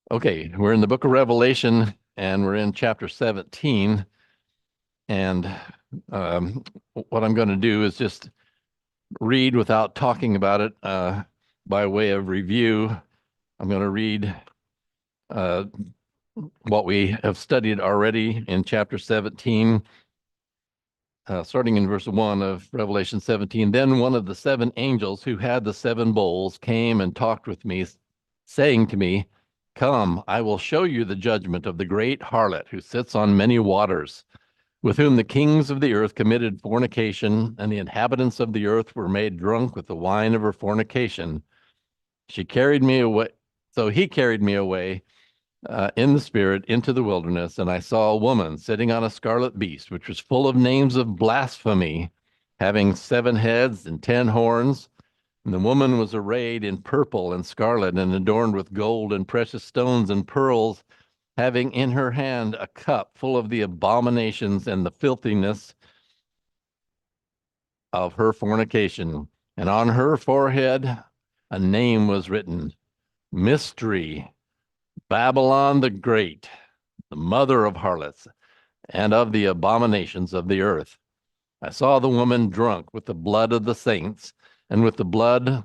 Okay, we're in the book of Revelation and we're in chapter 17. And what I'm going to do is just read without talking about it by way of review. I'm going to read uh, what we have studied already in chapter 17, starting in verse 1 of Revelation 17. Then one of the seven angels who had the seven bowls came and talked with me, saying to me, "Come, I will show you the judgment of the great harlot who sits on many waters, with whom the kings of the earth committed fornication, and the inhabitants of the earth were made drunk with the wine of her fornication. She carried me away. So he carried me away in the spirit into the wilderness, and I saw a woman sitting on a scarlet beast, which was full of names of blasphemy, having 7 heads and 10 horns. And the woman was arrayed in purple and scarlet, and adorned with gold and precious stones and pearls, having in her hand a cup full of the abominations and the filthiness of her fornication. And on her forehead a name was written: Mystery, Babylon the Great, the mother of harlots and of the abominations of the earth. I saw the woman drunk with the blood of the saints and with the blood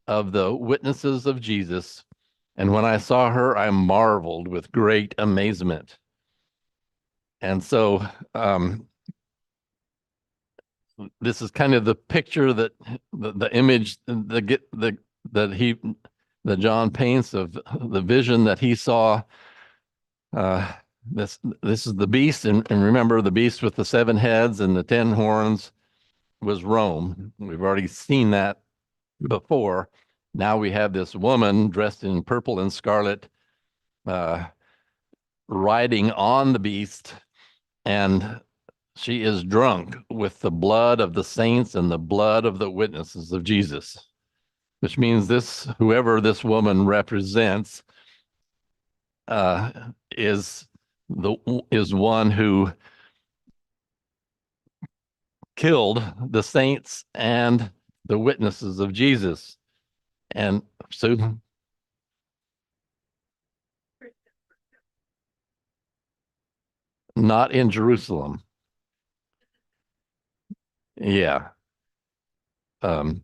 of the witnesses of Jesus. And when I saw her, I marveled with great amazement." And so this is kind of the picture that the image that John paints of the vision that he saw. This is the beast, and remember, the beast with the 7 heads and the 10 horns was Rome. We've already seen that before. Now we have this woman dressed in purple and scarlet, uh, riding on the beast, and she is drunk with the blood of the saints and the blood of the witnesses of Jesus, which means whoever this woman represents is one who killed the saints and the witnesses of Jesus. And so not in Jerusalem. Yeah. Um,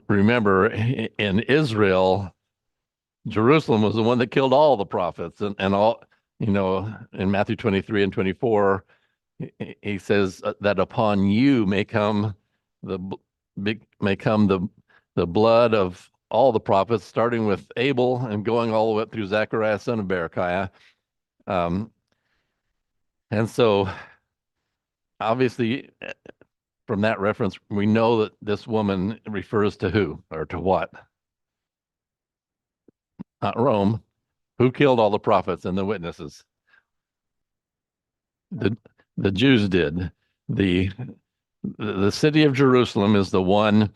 remember, in Israel, Jerusalem was the one that killed all the prophets, and all, in Matthew 23 and 24, he says that upon you may come the the blood of all the prophets, starting with Abel and going all the way up through Zechariah, son of Berechiah. Um, and so obviously from that reference, we know that this woman refers to who or to what? Not Rome. Who killed all the prophets and the witnesses? The the Jews did. The the city of Jerusalem is the one,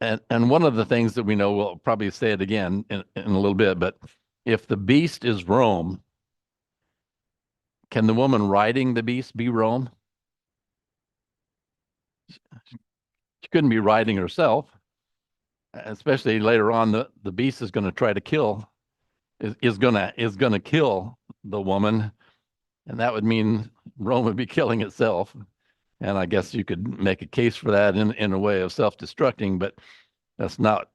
and one of the things that we know, we'll probably say it again in a little bit, but if the beast is Rome, can the woman riding the beast be Rome? She couldn't be riding herself, especially later on. The beast is going to try to kill, is gonna kill the woman, and that would mean Rome would be killing itself. And I guess you could make a case for that in a way of self-destructing, but that's not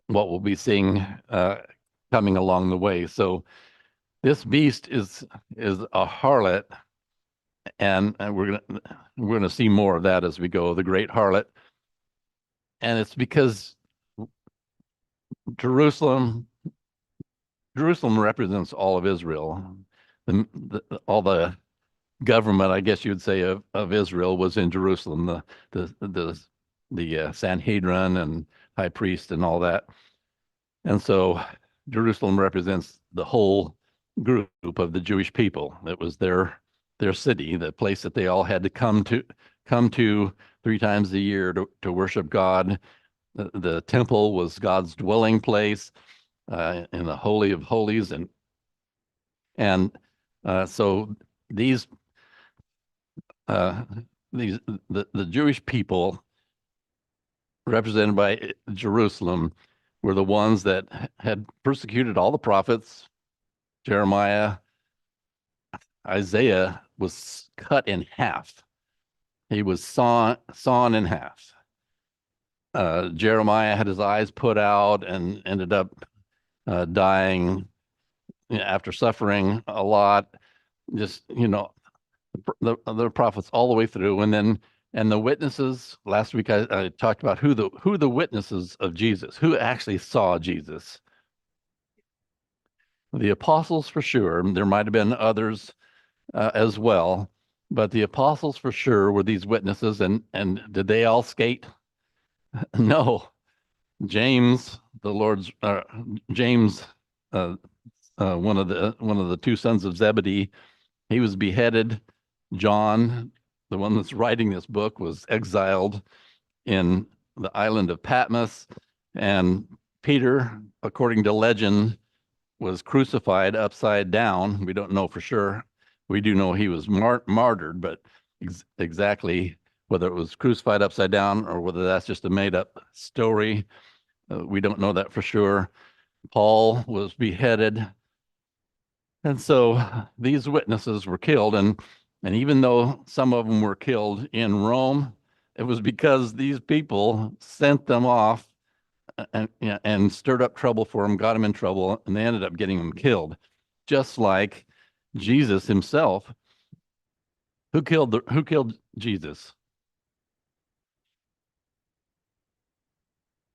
what we'll be seeing coming along the way. So this beast is a harlot, and we're gonna see more of that as we go. The great harlot, and it's because Jerusalem represents all of Israel. All the government, I guess you'd say, of Israel was in Jerusalem. The Sanhedrin and high priest and all that. And so Jerusalem represents the whole group of the Jewish people. It was their city, the place that they all had to come to 3 times a year to worship God. The temple was God's dwelling place in the Holy of Holies, and so these the Jewish people represented by Jerusalem were the ones that had persecuted all the prophets. Jeremiah, Isaiah was cut in half. He was sawn in half. Jeremiah had his eyes put out and ended up dying after suffering a lot. Just, the prophets all the way through. And the witnesses, last week I talked about who the witnesses of Jesus, who actually saw Jesus. The apostles for sure. There might have been others as well, but the apostles for sure were these witnesses. And did they all skate? No. James, the Lord's James, one of the two sons of Zebedee, he was beheaded. John, the one that's writing this book, was exiled in the island of Patmos, and Peter, according to legend, was crucified upside down. We don't know for sure. We do know he was martyred, but exactly whether it was crucified upside down or whether that's just a made-up story, we don't know that for sure. Paul was beheaded. And so these witnesses were killed. And even though some of them were killed in Rome, it was because these people sent them off and stirred up trouble for them, got them in trouble, and they ended up getting them killed. Just like Jesus himself. Who killed Jesus?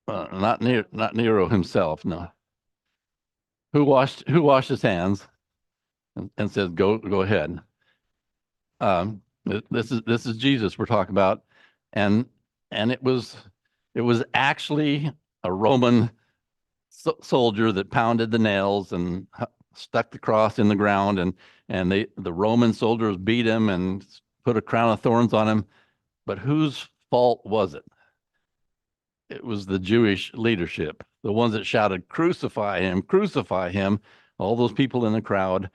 Not Nero himself, no. Who washed his hands and said, go ahead. This is Jesus we're talking about, and it was actually a Roman soldier that pounded the nails and stuck the cross in the ground, and the Roman soldiers beat him and put a crown of thorns on him. But whose fault was it? It was the Jewish leadership, the ones that shouted, crucify him, crucify him. All those people in the crowd.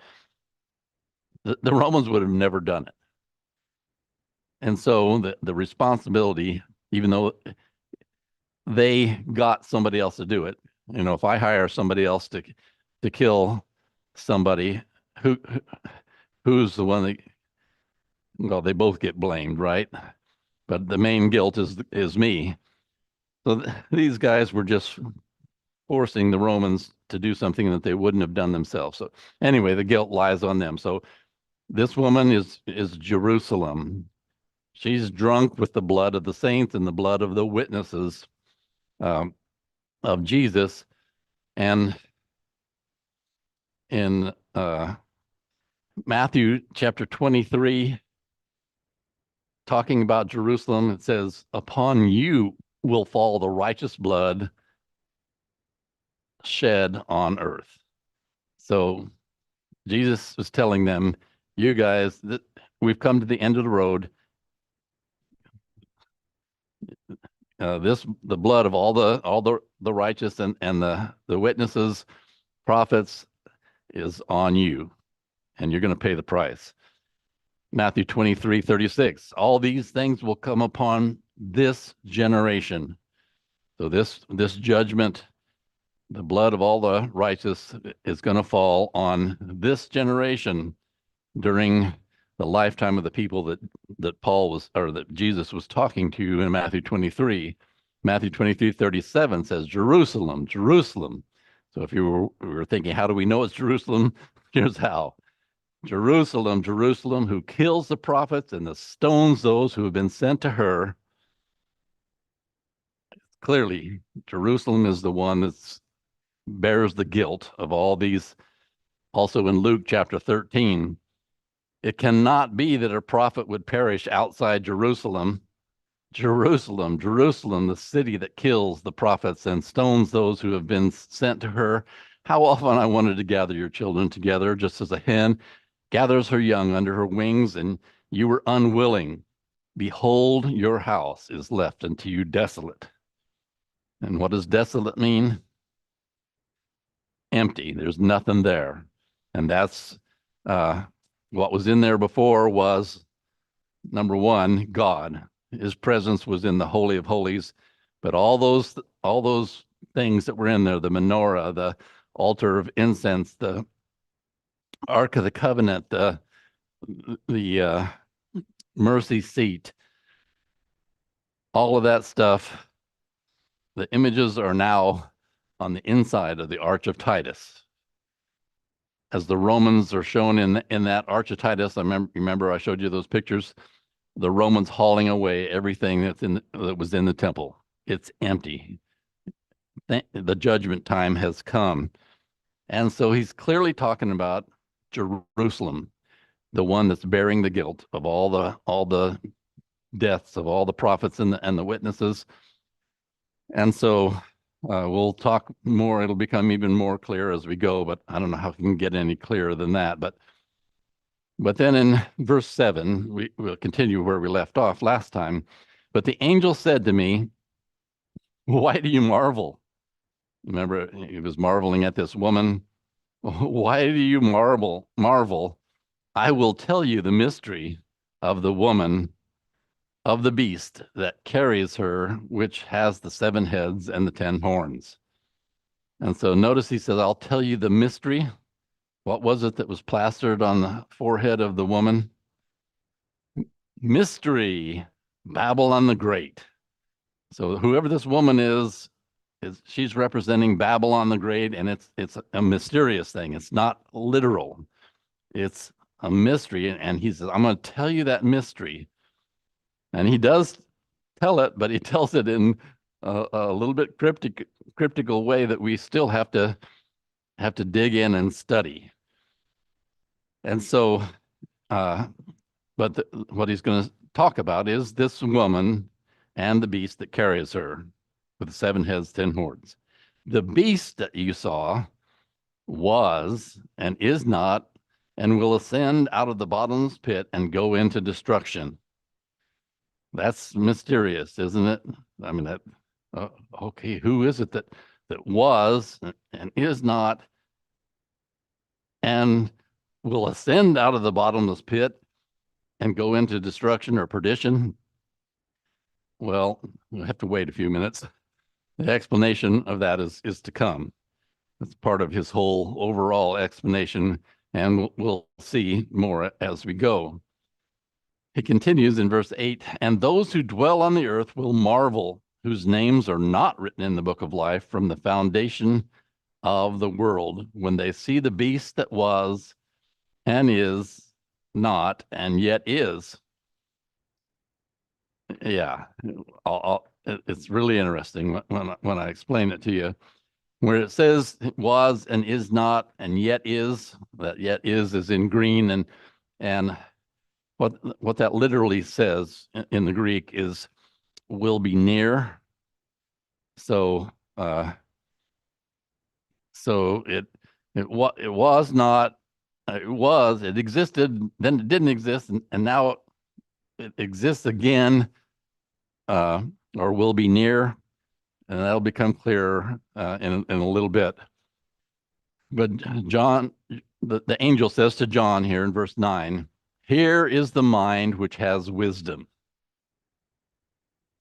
The Romans would have never done it. And so the responsibility, even though they got somebody else to do it, if I hire somebody else to kill somebody, who's the one that, well, they both get blamed, right? But the main guilt is me. So these guys were just forcing the Romans to do something that they wouldn't have done themselves. So anyway, the guilt lies on them. So this woman is Jerusalem. She's drunk with the blood of the saints and the blood of the witnesses of Jesus. And in Matthew chapter 23, talking about Jerusalem, it says, upon you will fall the righteous blood shed on earth. So Jesus was telling them, you guys, that we've come to the end of the road. The blood of all the righteous and the witnesses, prophets, is on you, and you're going to pay the price. Matthew 23:36. All these things will come upon this generation. So this judgment, the blood of all the righteous, is going to fall on this generation during the lifetime of the people that Paul was, or that Jesus was talking to in Matthew 23. Matthew 23:37 says, Jerusalem, Jerusalem. So if you were thinking, how do we know it's Jerusalem? Here's how. Jerusalem, Jerusalem, who kills the prophets and stones those who have been sent to her. Clearly, Jerusalem is the one that bears the guilt of all these. Also in Luke chapter 13, it cannot be that a prophet would perish outside Jerusalem. Jerusalem, Jerusalem, the city that kills the prophets and stones those who have been sent to her. How often I wanted to gather your children together, just as a hen gathers her young under her wings, and you were unwilling. Behold, your house is left unto you desolate. And what does desolate mean? Empty. There's nothing there. And that's what was in there before was, number one, God. His presence was in the Holy of Holies, but all those things that were in there, the menorah, the altar of incense, the Ark of the Covenant, the mercy seat, all of that stuff. The images are now on the inside of the Arch of Titus. As the Romans are shown in that Arch of Titus, remember I showed you those pictures. The Romans hauling away everything that was in the temple. It's empty. The judgment time has come. And so he's clearly talking about Jerusalem, the one that's bearing the guilt of all the deaths of all the prophets and the witnesses. And so we'll talk more. It'll become even more clear as we go, but I don't know how we can get any clearer than that. But then in verse 7, we'll continue where we left off last time. But the angel said to me, "Why do you marvel?" Remember, he was marveling at this woman. "Why do you marvel? I will tell you the mystery of the woman, of the beast that carries her, which has the 7 heads and the 10 horns." And so notice he says, "I'll tell you the mystery." What was it that was plastered on the forehead of the woman? Mystery, Babylon the Great. So whoever this woman is she's representing Babylon the Great, and it's a mysterious thing. It's not literal. It's a mystery, and he says, "I'm going to tell you that mystery." And he does tell it, but he tells it in a little bit cryptical way that we still have to dig in and study. And so, what he's going to talk about is this woman and the beast that carries her with 7 heads, 10 horns. The beast that you saw was and is not and will ascend out of the bottomless pit and go into destruction. That's mysterious, isn't it? I mean, okay, who is it that was and is not and will ascend out of the bottomless pit and go into destruction or perdition? Well, we'll have to wait a few minutes. The explanation of that is to come. It's part of his whole overall explanation, and we'll see more as we go. He continues in verse 8, "And those who dwell on the earth will marvel, whose names are not written in the book of life from the foundation of the world, when they see the beast that was and is not and yet is." Yeah, it's really interesting when I explain it to you. Where it says it was and is not and yet is, that yet is in green, and what that literally says in the Greek is will be near. So it was not, it existed, then it didn't exist, and now it exists again, or will be near, and that'll become clearer in a little bit. But John, the angel says to John here in verse 9, "Here is the mind which has wisdom."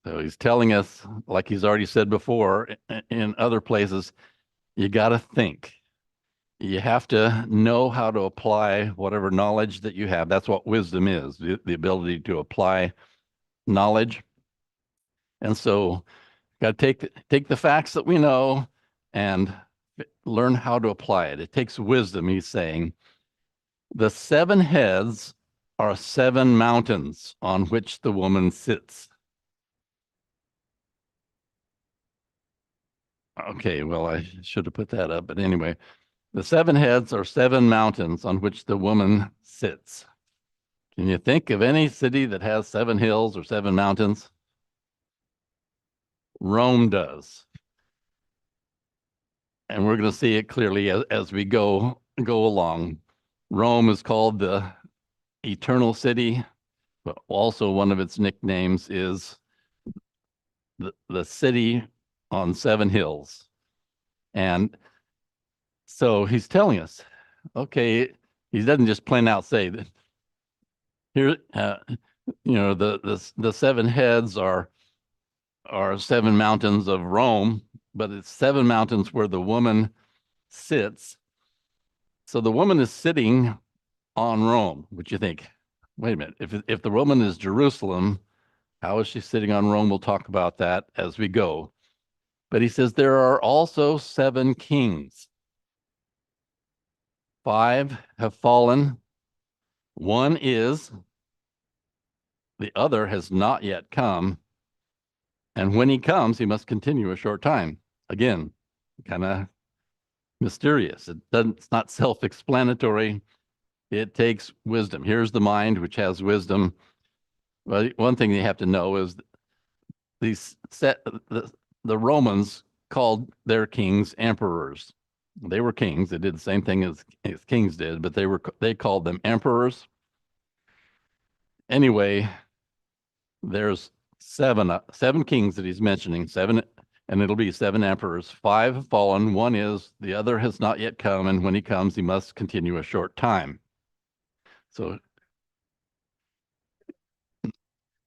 So he's telling us, like he's already said before in other places, you got to think. You have to know how to apply whatever knowledge that you have. That's what wisdom is, the ability to apply knowledge. And so got to take the facts that we know and learn how to apply it. It takes wisdom, he's saying. The 7 heads are 7 mountains on which the woman sits. Okay, well, I should have put that up, but anyway, the 7 heads are 7 mountains on which the woman sits. Can you think of any city that has 7 hills or 7 mountains? Rome does. And we're going to see it clearly as we go along. Rome is called the Eternal City, but also one of its nicknames is the city on 7 hills. And so he's telling us, okay, he doesn't just plain out say that here, the 7 heads are 7 mountains of Rome, but it's 7 mountains where the woman sits. So the woman is sitting on Rome, which you think, wait a minute, if the woman is Jerusalem, how is she sitting on Rome? We'll talk about that as we go. But he says there are also 7 kings. 5 have fallen. 1 is, the other has not yet come. And when he comes, he must continue a short time. Again, kind of mysterious. It's not self-explanatory. It takes wisdom. Here's the mind, which has wisdom. Well, one thing you have to know is the Romans called their kings emperors. They were kings. They did the same thing as kings did, but they called them emperors. Anyway, there's seven kings that he's mentioning, 7, and it'll be 7 emperors. 5 have fallen. 1 is, the other has not yet come, and when he comes, he must continue a short time. So,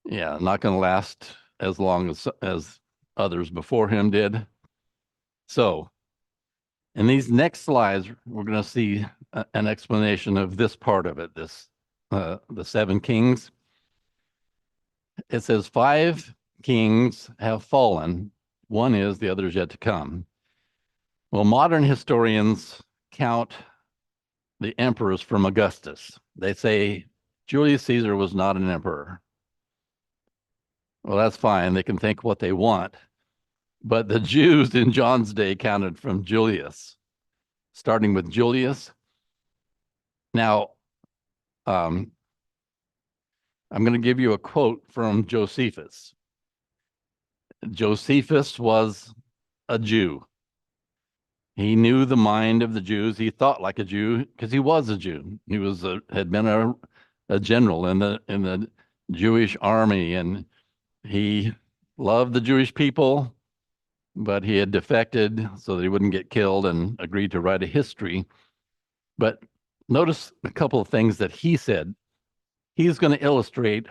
yeah, not going to last as long as others before him did. So, in these next slides, we're going to see an explanation of this part of it, the 7 kings. It says 5 kings have fallen. 1 is, the other is yet to come. Well, modern historians count the emperors from Augustus. They say Julius Caesar was not an emperor. Well, that's fine. They can think what they want. But the Jews in John's day counted from Julius, starting with Julius. Now, I'm going to give you a quote from Josephus. Josephus was a Jew. He knew the mind of the Jews. He thought like a Jew because he was a Jew. He had been a general in the Jewish army, and he loved the Jewish people, but he had defected so that he wouldn't get killed and agreed to write a history. But notice a couple of things that he said. He's going to illustrate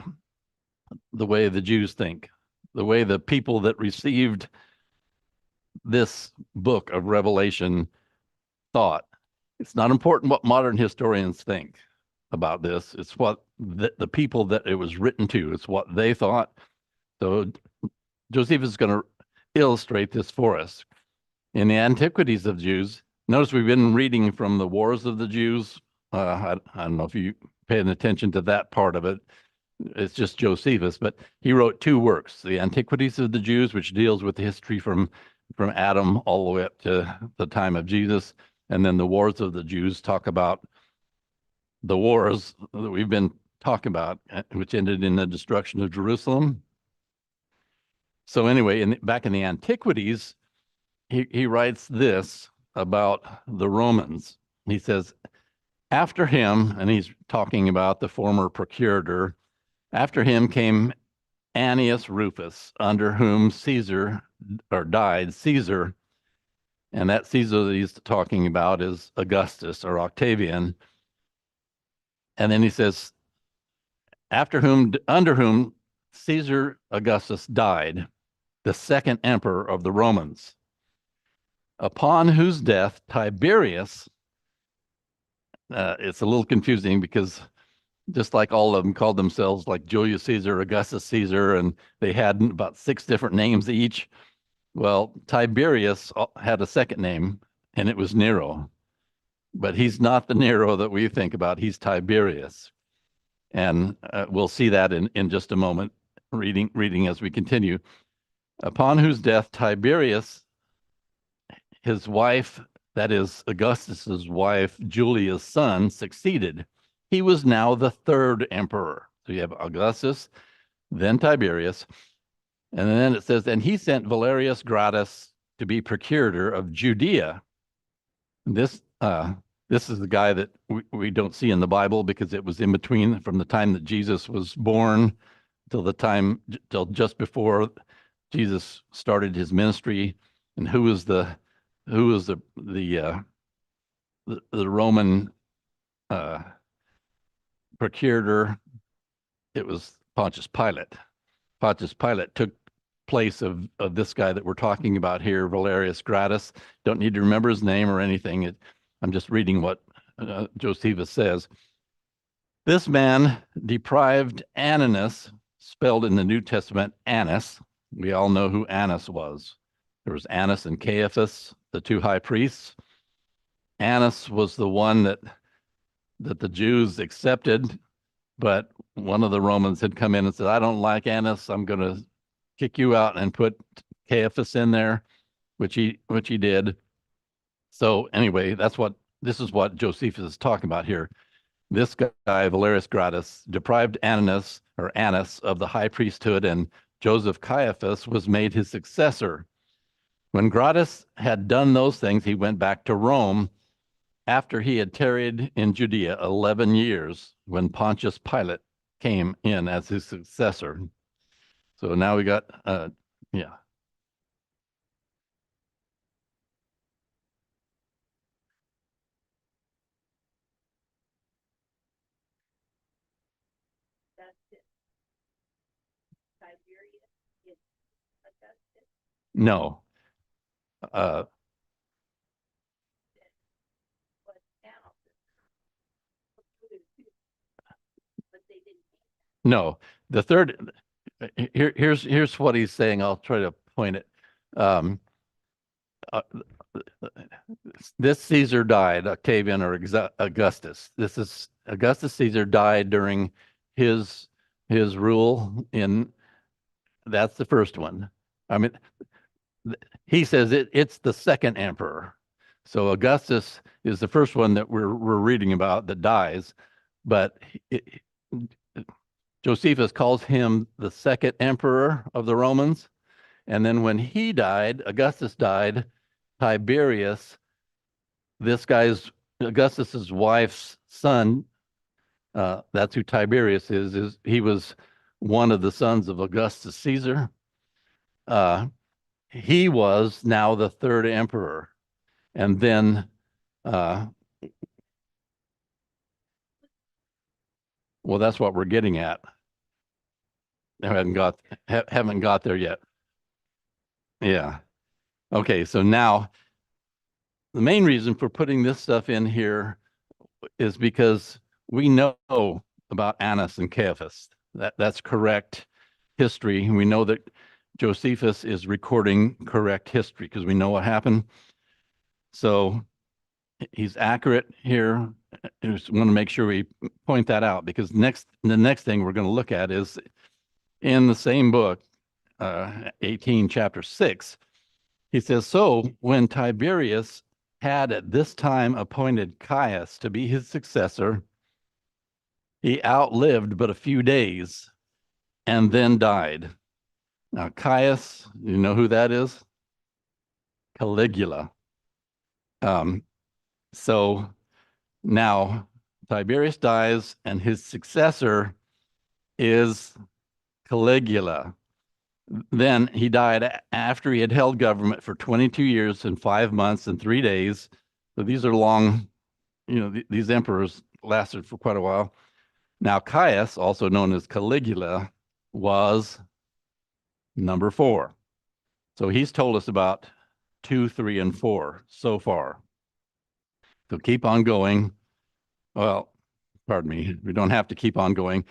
the way the Jews think, the way the people that received this book of Revelation thought. It's not important what modern historians think about this. It's what the people that it was written to, it's what they thought. So Josephus is going to illustrate this for us. In the Antiquities of Jews, notice we've been reading from the Wars of the Jews. I don't know if you paid attention to that part of it. It's just Josephus, but he wrote 2 works, the Antiquities of the Jews, which deals with the history from Adam all the way up to the time of Jesus, and then the Wars of the Jews talk about the wars that we've been talking about, which ended in the destruction of Jerusalem. So anyway, back in the Antiquities, he writes this about the Romans. He says, after him, and he's talking about the former procurator, after him came Annius Rufus, under whom died Caesar. And that Caesar that he's talking about is Augustus or Octavian. And then he says, under whom Caesar Augustus died, the 2nd emperor of the Romans, upon whose death Tiberius, it's a little confusing because just like all of them called themselves like Julius Caesar, Augustus Caesar, and they had about 6 different names each. Well, Tiberius had a second name, and it was Nero. But he's not the Nero that we think about. He's Tiberius. And we'll see that in just a moment, reading as we continue. Upon whose death Tiberius, his wife, that is Augustus's wife, Julia's son, succeeded. He was now the 3rd emperor. So you have Augustus, then Tiberius. And then it says, and he sent Valerius Gratus to be procurator of Judea. This is the guy that we don't see in the Bible because it was in between from the time that Jesus was born till just before Jesus started his ministry. And who was the Roman procurator? It was Pontius Pilate. Pontius Pilate took place of this guy that we're talking about here, Valerius Gratus. Don't need to remember his name or anything. I'm just reading what Josephus says. This man deprived Ananus, spelled in the New Testament Annas. We all know who Annas was. There was Annas and Caiaphas, the two high priests. Annas was the one that the Jews accepted, but one of the Romans had come in and said, I don't like Annas. I'm going to kick you out and put Caiaphas in there, which he did. So anyway, this is what Josephus is talking about here. This guy, Valerius Gratus, deprived Annas of the high priesthood, and Joseph Caiaphas was made his successor. When Gratus had done those things, he went back to Rome after he had tarried in Judea 11 years, when Pontius Pilate came in as his successor. So now we got, yeah. No. No. The third, here's what he's saying. I'll try to point it. Um, uh, this Caesar died, Octavian or Augustus. This is Augustus Caesar died during his rule in, that's the first one. I mean, he says it's the second emperor. So Augustus is the first one that we're reading about that dies, but Josephus calls him the second emperor of the Romans. And then when he died, Augustus died, Tiberius, Augustus's wife's son, that's who Tiberius is he was one of the sons of Augustus Caesar. He was now the third emperor. And then, well, that's what we're getting at. I haven't got there yet. Yeah. Okay, so now the main reason for putting this stuff in here is because we know about Annas and Caiaphas. That's correct history. We know that Josephus is recording correct history because we know what happened. So he's accurate here. I just want to make sure we point that out, because the next thing we're going to look at is in the same book, 18, chapter 6. He says, so when Tiberius had at this time appointed Caius to be his successor, he outlived but a few days and then died. Now, Caius, you know who that is? Caligula. So now Tiberius dies and his successor is Caligula. Then he died after he had held government for 22 years and 5 months and 3 days. So these are long, these emperors lasted for quite a while. Now Caius, also known as Caligula, was number 4. So he's told us about 2, 3, and 4 so far. So keep on going. Well, pardon me, we don't have to keep on going.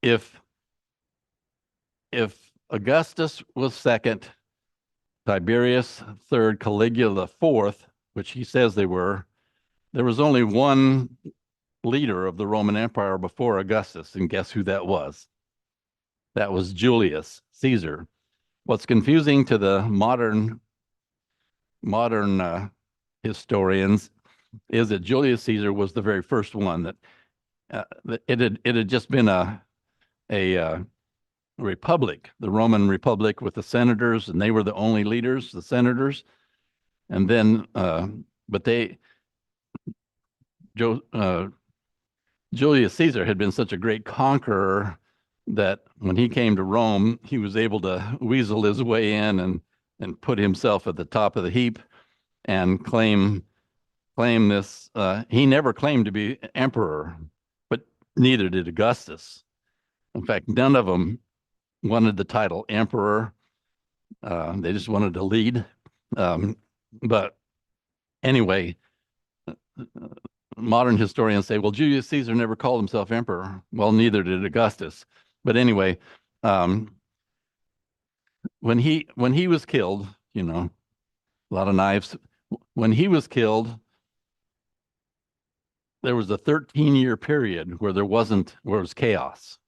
If Augustus was second, Tiberius third, Caligula fourth, which he says they were, there was only one leader of the Roman Empire before Augustus, and guess who that was? That was Julius Caesar. What's confusing to the modern historians is that Julius Caesar was the very first one. That it had just been a republic, the Roman Republic, with the senators, and they were the only leaders, the senators. And then, Julius Caesar had been such a great conqueror that when he came to Rome, he was able to weasel his way in and put himself at the top of the heap and claim this. He never claimed to be emperor, but neither did Augustus. In fact, none of them wanted the title emperor. They just wanted to lead. But anyway, modern historians say, well, Julius Caesar never called himself emperor. Well, neither did Augustus. But anyway, when he was killed, a lot of knives. When he was killed, there was a 13-year period where it was chaos.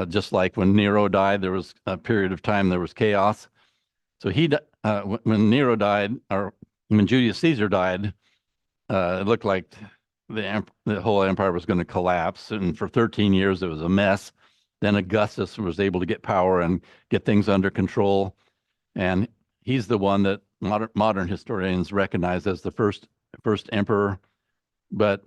Just like when Nero died, there was a period of time there was chaos. So when Nero died, or when Julius Caesar died, it looked like the whole empire was going to collapse. And for 13 years, it was a mess. Then Augustus was able to get power and get things under control. And he's the one that modern historians recognize as the first emperor. But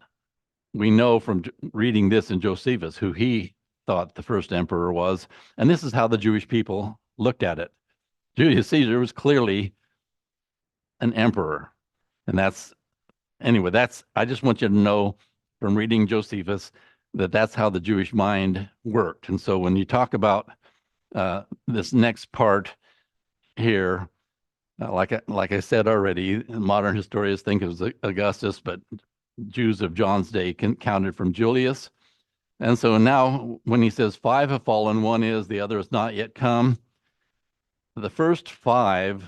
we know from reading this in Josephus who he thought the first emperor was. And this is how the Jewish people looked at it. Julius Caesar was clearly an emperor. And I just want you to know from reading Josephus that that's how the Jewish mind worked. And so when you talk about this next part here, like I said already, modern historians think it was Augustus, but Jews of John's day counted from Julius. And so now when he says 5 have fallen, one is, the other has not yet come. The first 5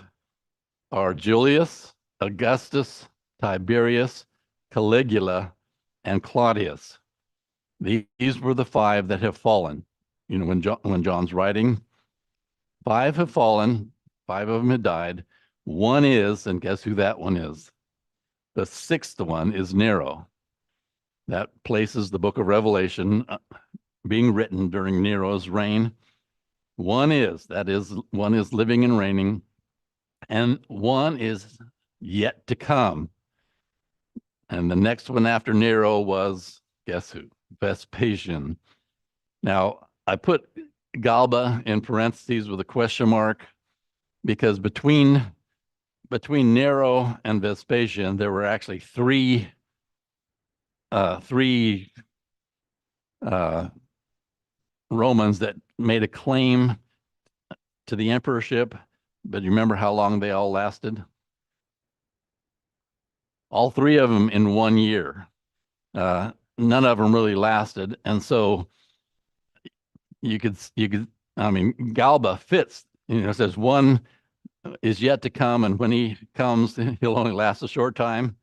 are Julius, Augustus, Tiberius, Caligula, and Claudius. These were the 5 that have fallen. When John's writing, 5 have fallen, 5 of them had died. One is, and guess who that one is? The 6th one is Nero. That places the book of Revelation being written during Nero's reign. One is living and reigning, and one is yet to come. And the next one after Nero was, guess who? Vespasian. Now, I put Galba in parentheses with a question mark because between Nero and Vespasian, there were actually three Romans that made a claim to the emperorship. But you remember how long they all lasted? All 3 of them in 1 year. None of them really lasted. And so Galba fits, says one is yet to come, and when he comes, he'll only last a short time.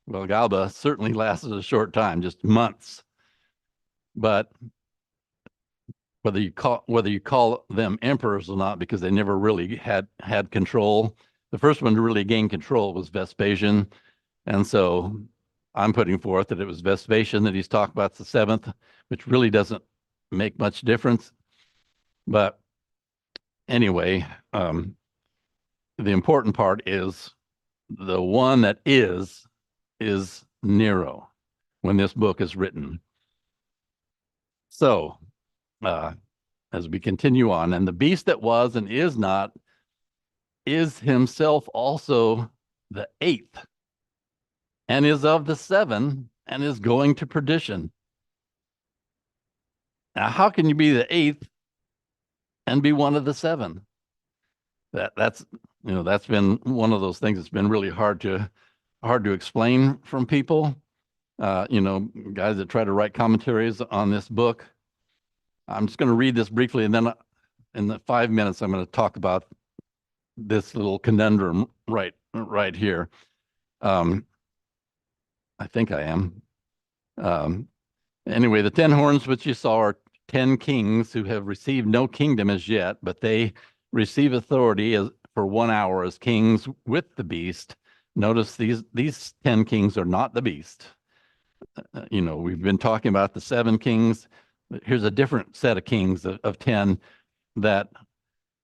Well, Galba certainly lasted a short time, just months. But whether you call them emperors or not, because they never really had control. The first one to really gain control was Vespasian. And so I'm putting forth that it was Vespasian that he's talking about, the 7th, which really doesn't make much difference. But anyway, the important part is the one that is Nero when this book is written. So as we continue on, and the beast that was and is not is himself also the 8th, and is of the 7, and is going to perdition. Now, how can you be the 8th and be one of the 7? That's been one of those things that's been really hard to explain from people. Guys that try to write commentaries on this book. I'm just going to read this briefly, and then in the 5 minutes, I'm going to talk about this little conundrum right here. I think I am. Anyway, the 10 horns which you saw are 10 kings who have received no kingdom as yet, but they receive authority for 1 hour as kings with the beast. Notice these 10 kings are not the beast. We've been talking about the 7 kings. Here's a different set of kings of 10 that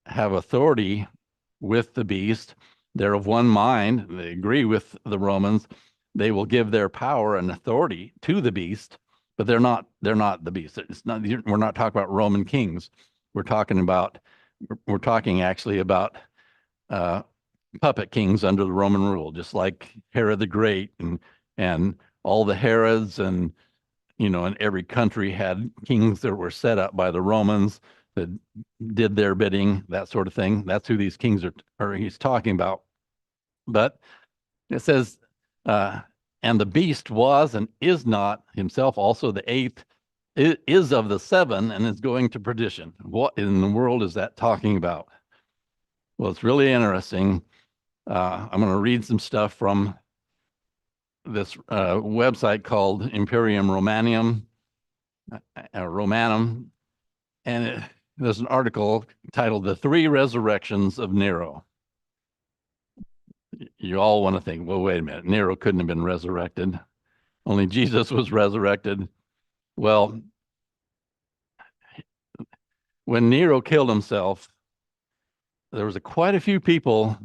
have authority with the beast. They're of one mind. They agree with the Romans. They will give their power and authority to the beast, but they're not the beast. We're not talking about Roman kings. We're talking actually about puppet kings under the Roman rule, just like Herod the Great and all the Herods, and in every country had kings that were set up by the Romans that did their bidding, that sort of thing. That's who these kings are he's talking about. But it says, and the beast was and is not himself also the eighth, is of the seven and is going to perdition. What in the world is that talking about? Well, it's really interesting. I'm going to read some stuff from this website called Imperium Romanum, and there's an article titled "The Three Resurrections of Nero." You all want to think, well, wait a minute, Nero couldn't have been resurrected. Only Jesus was resurrected. Well, when Nero killed himself, there was quite a few people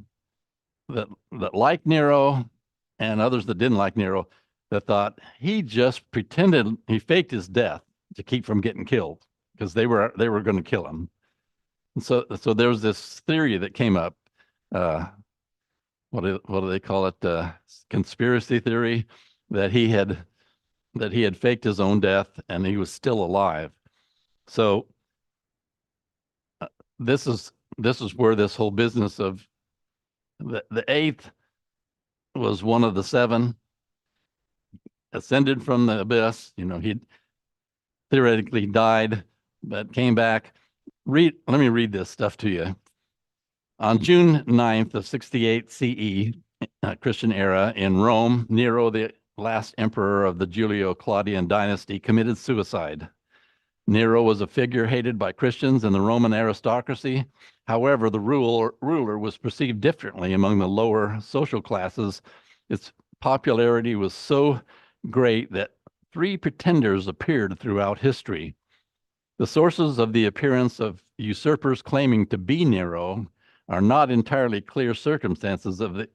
that liked Nero and others that didn't like Nero that thought he just pretended, he faked his death to keep from getting killed because they were going to kill him. And so there was this theory that came up. What do they call it? Conspiracy theory that he had faked his own death and he was still alive. So this is where this whole business of the eighth was one of the seven, ascended from the abyss. He theoretically died, but came back. Let me read this stuff to you. On June 9th of 68 CE, Christian era, in Rome, Nero, the last emperor of the Julio-Claudian dynasty, committed suicide. Nero was a figure hated by Christians and the Roman aristocracy. However, the ruler was perceived differently among the lower social classes. Its popularity was so great that three pretenders appeared throughout history. The sources of the appearance of usurpers claiming to be Nero are not entirely clear circumstances of the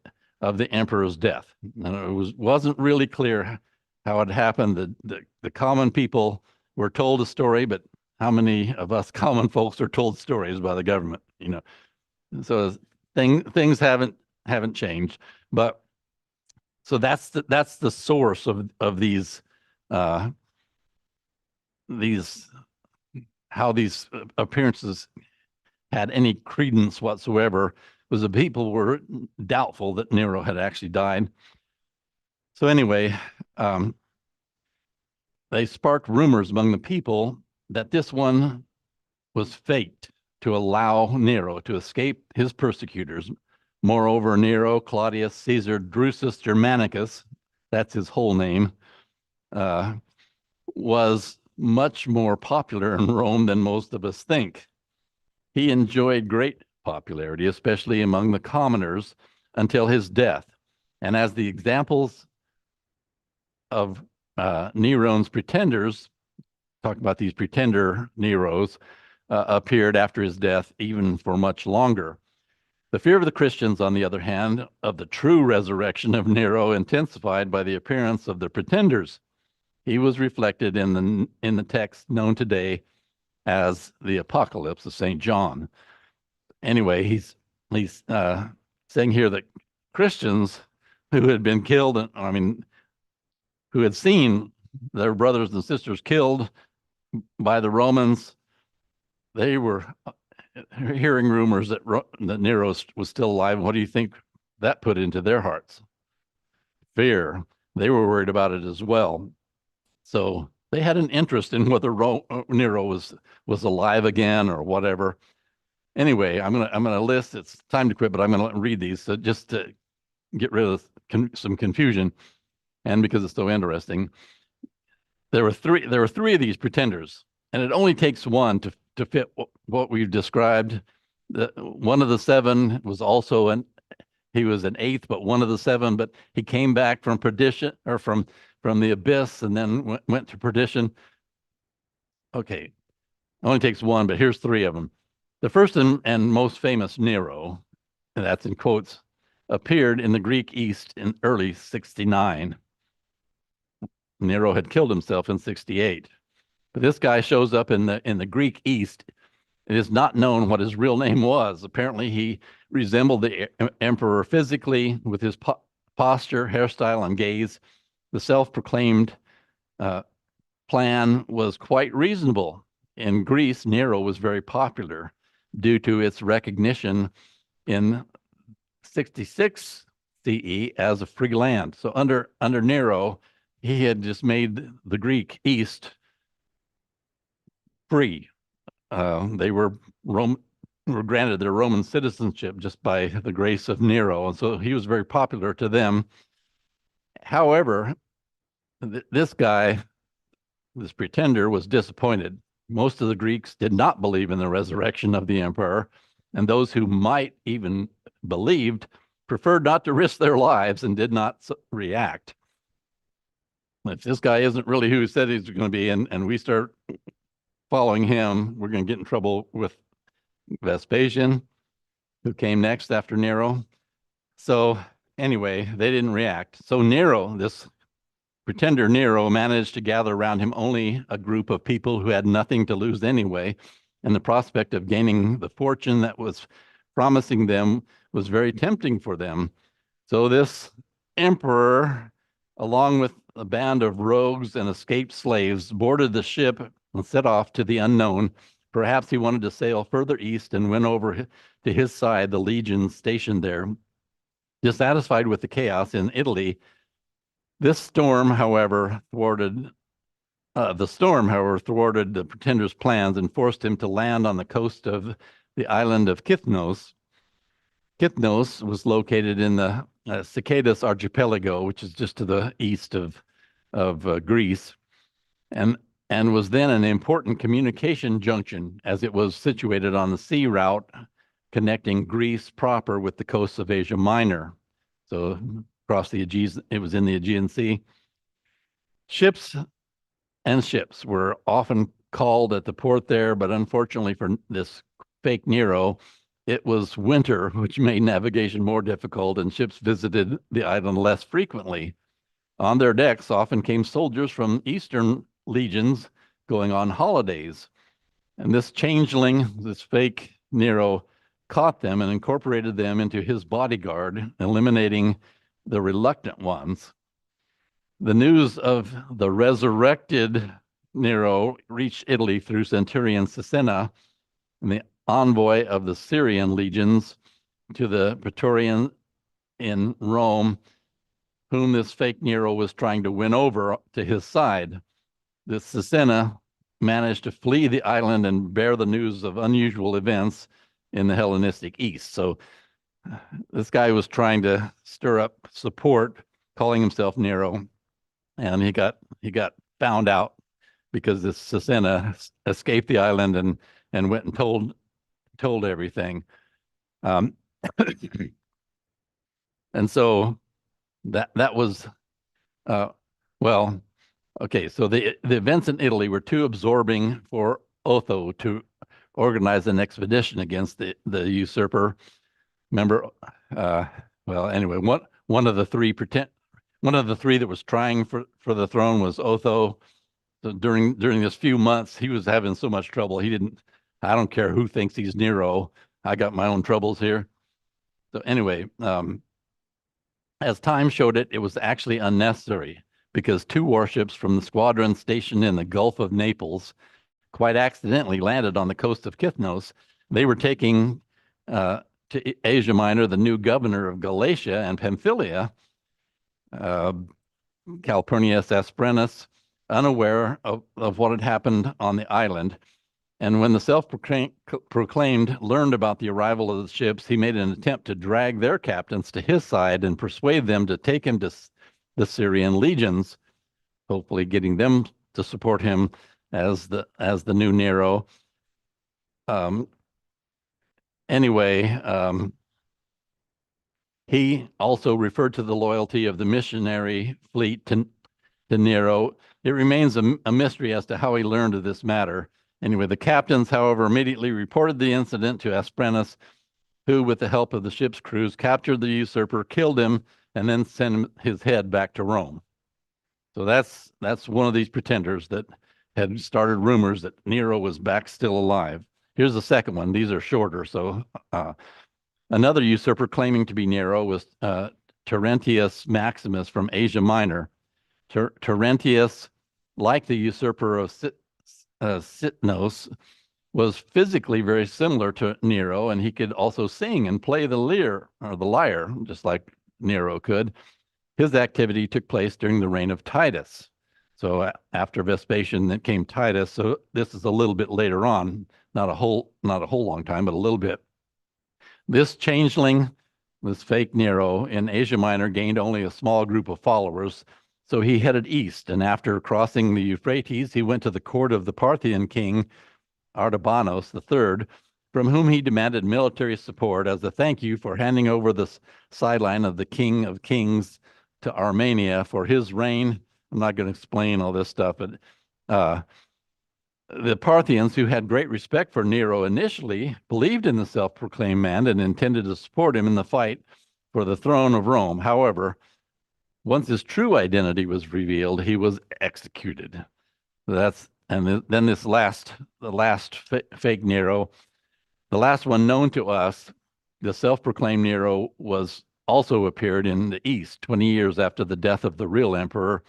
emperor's death. And it wasn't really clear how it happened. The common people were told a story, but how many of us common folks are told stories by the government? So things haven't changed. But so that's the source of these how these appearances had any credence whatsoever, was the people were doubtful that Nero had actually died. So anyway, they sparked rumors among the people that this one was faked to allow Nero to escape his persecutors. Moreover, Nero, Claudius, Caesar, Drusus Germanicus, that's his whole name, was much more popular in Rome than most of us think. He enjoyed great popularity, especially among the commoners, until his death. And as the examples of Nero's pretenders, talk about these pretender Neros, appeared after his death, even for much longer. The fear of the Christians, on the other hand, of the true resurrection of Nero intensified by the appearance of the pretenders. He was reflected in the text known today as the Apocalypse of St. John. Anyway, he's saying here that Christians who had been killed, who had seen their brothers and sisters killed by the Romans, they were hearing rumors that Nero was still alive. What do you think that put into their hearts? Fear. They were worried about it as well. So they had an interest in whether Nero was alive again or whatever. Anyway, I'm gonna list. It's time to quit, but I'm gonna read these so just to get rid of some confusion, and because it's so interesting. There were three of these pretenders, and it only takes one to fit what we've described. One of the seven was also he was an eighth, but one of the seven, but he came back from perdition, or from the abyss, and then went to perdition. Okay, it only takes one, but here's three of them. The first and most famous Nero, and that's in quotes, appeared in the Greek East in early 69. Nero had killed himself in 68. But this guy shows up in the Greek East. It is not known what his real name was. Apparently, he resembled the emperor physically with his posture, hairstyle, and gaze. The self-proclaimed plan was quite reasonable. in Greece, Nero was very popular due to its recognition in 66 CE as a free land. So under Nero, he had just made the Greek East free. They were granted their Roman citizenship just by the grace of Nero, and so he was very popular to them. However, this guy, this pretender, was disappointed. Most of the Greeks did not believe in the resurrection of the emperor, and those who might even believed preferred not to risk their lives and did not react. If this guy isn't really who he said he's going to be, and we start following him, we're going to get in trouble with Vespasian, who came next after Nero. So anyway, they didn't react. So Nero, this pretender Nero, managed to gather around him only a group of people who had nothing to lose anyway, and the prospect of gaining the fortune that was promising them was very tempting for them. So this emperor, along with a band of rogues and escaped slaves, boarded the ship and set off to the unknown. Perhaps he wanted to sail further east and win over to his side the legions stationed there. Dissatisfied with the chaos in Italy, this storm, however, thwarted the pretender's plans and forced him to land on the coast of the island of Kythnos. Kythnos was located in the Cicadus archipelago, which is just to the east of Greece, and was then an important communication junction, as it was situated on the sea route connecting Greece proper with the coasts of Asia Minor. So across the Aegean, it was in the Aegean Sea. Ships were often called at the port there, but unfortunately for this fake Nero, it was winter, which made navigation more difficult, and ships visited the island less frequently. On their decks often came soldiers from eastern legions going on holidays. And this changeling, this fake Nero, caught them and incorporated them into his bodyguard, eliminating the reluctant ones. The news of the resurrected Nero reached Italy through Centurion Sisenna, and the envoy of the Syrian legions to the Praetorian in Rome, whom this fake Nero was trying to win over to his side. This Sisenna managed to flee the island and bear the news of unusual events in the Hellenistic East. So this guy was trying to stir up support, calling himself Nero, and he got found out because this Sisenna escaped the island and went and told everything. And so that was well, okay. So the events in Italy were too absorbing for Otho to organize an expedition against the usurper. Remember, well, anyway, one of the three that was trying for the throne was Otho. So during this few months, he was having so much trouble. I don't care who thinks he's Nero. I got my own troubles here. So anyway, as time showed it was actually unnecessary, because two warships from the squadron stationed in the Gulf of Naples quite accidentally landed on the coast of Kythnos. They were taking to Asia Minor the new governor of Galatia and Pamphylia, Calpurnius Asprenas, unaware of what had happened on the island. And when the self-proclaimed learned about the arrival of the ships, he made an attempt to drag their captains to his side and persuade them to take him to the Syrian legions, hopefully getting them to support him as the new Nero. Anyway, he also referred to the loyalty of the missionary fleet to Nero. It remains a mystery as to how he learned of this matter. Anyway, the captains, however, immediately reported the incident to Asprenas, who, with the help of the ship's crews, captured the usurper, killed him, and then sent his head back to Rome. So that's one of these pretenders that had started rumors that Nero was back still alive. Here's the second one. These are shorter. So another usurper claiming to be Nero was Terentius Maximus from Asia Minor. Terentius, like the usurper of Sitnos, was physically very similar to Nero, and he could also sing and play the lyre, just like Nero could. His activity took place during the reign of Titus. So after Vespasian, then came Titus. So this is a little bit later on, not a whole long time, but a little bit. This changeling, this fake Nero in Asia Minor, gained only a small group of followers. So he headed east, and after crossing the Euphrates, he went to the court of the Parthian king Artabanos III, from whom he demanded military support as a thank you for handing over the sideline of the King of Kings to Armenia for his reign. I'm not going to explain all this stuff, but the Parthians, who had great respect for Nero initially, believed in the self-proclaimed man and intended to support him in the fight for the throne of Rome. However, once his true identity was revealed, he was executed. Then the last fake Nero, the last one known to us, the self-proclaimed Nero, was also appeared in the East 20 years after the death of the real emperor.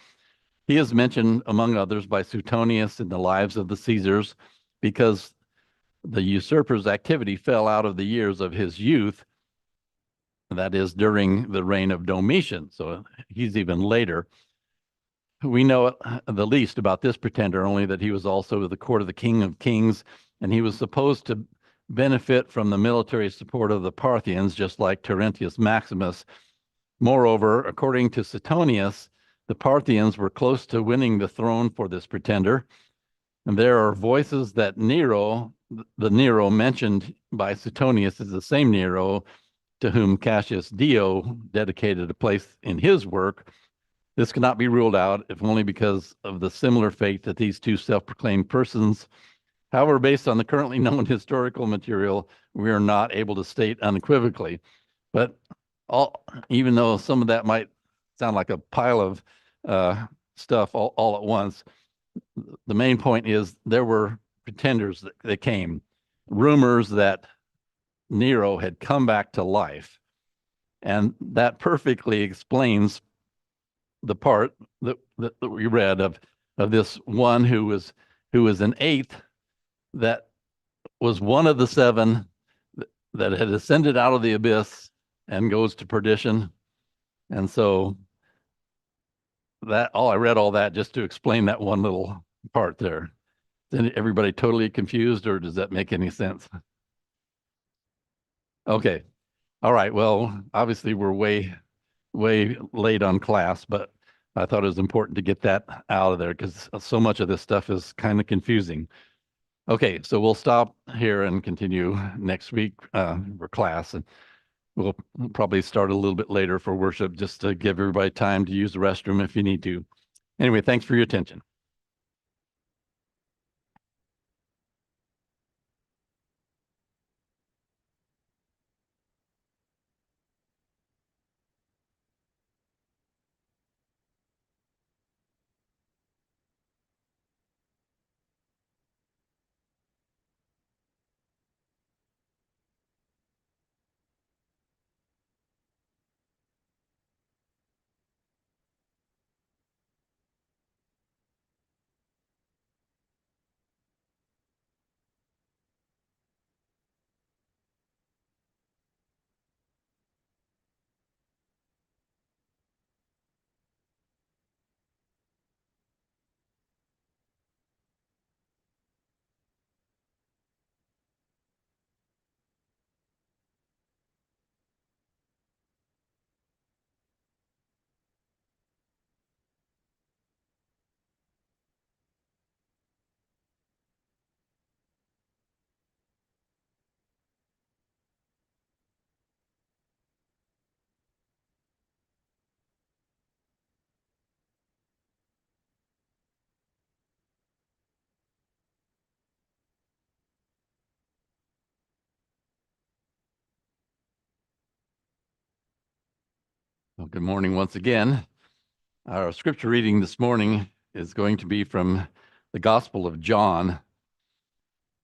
He is mentioned, among others, by Suetonius in the Lives of the Caesars, because the usurper's activity fell out of the years of his youth, that is, during the reign of Domitian. So he's even later. We know the least about this pretender, only that he was also the court of the King of Kings, and he was supposed to benefit from the military support of the Parthians, just like Terentius Maximus. Moreover, according to Suetonius, the Parthians were close to winning the throne for this pretender, and there are voices that Nero, the Nero mentioned by Suetonius, is the same Nero to whom Cassius Dio dedicated a place in his work. This cannot be ruled out, if only because of the similar fate that these two self-proclaimed persons. However, based on the currently known historical material, we are not able to state unequivocally. But even though some of that might sound like a pile of stuff all at once, the main point is there were pretenders that came, rumors that Nero had come back to life. And that perfectly explains the part that we read of this one who was an eighth, that was one of the seven that had ascended out of the abyss and goes to perdition. And so I read all that just to explain that one little part there. Is everybody totally confused, or does that make any sense? Okay. All right. Well, obviously we're way late on class, but I thought it was important to get that out of there because so much of this stuff is kind of confusing. Okay, so we'll stop here and continue next week for class, and we'll probably start a little bit later for worship just to give everybody time to use the restroom if you need to. Anyway, thanks for your attention. Well, good morning once again. Our scripture reading this morning is going to be from the Gospel of John,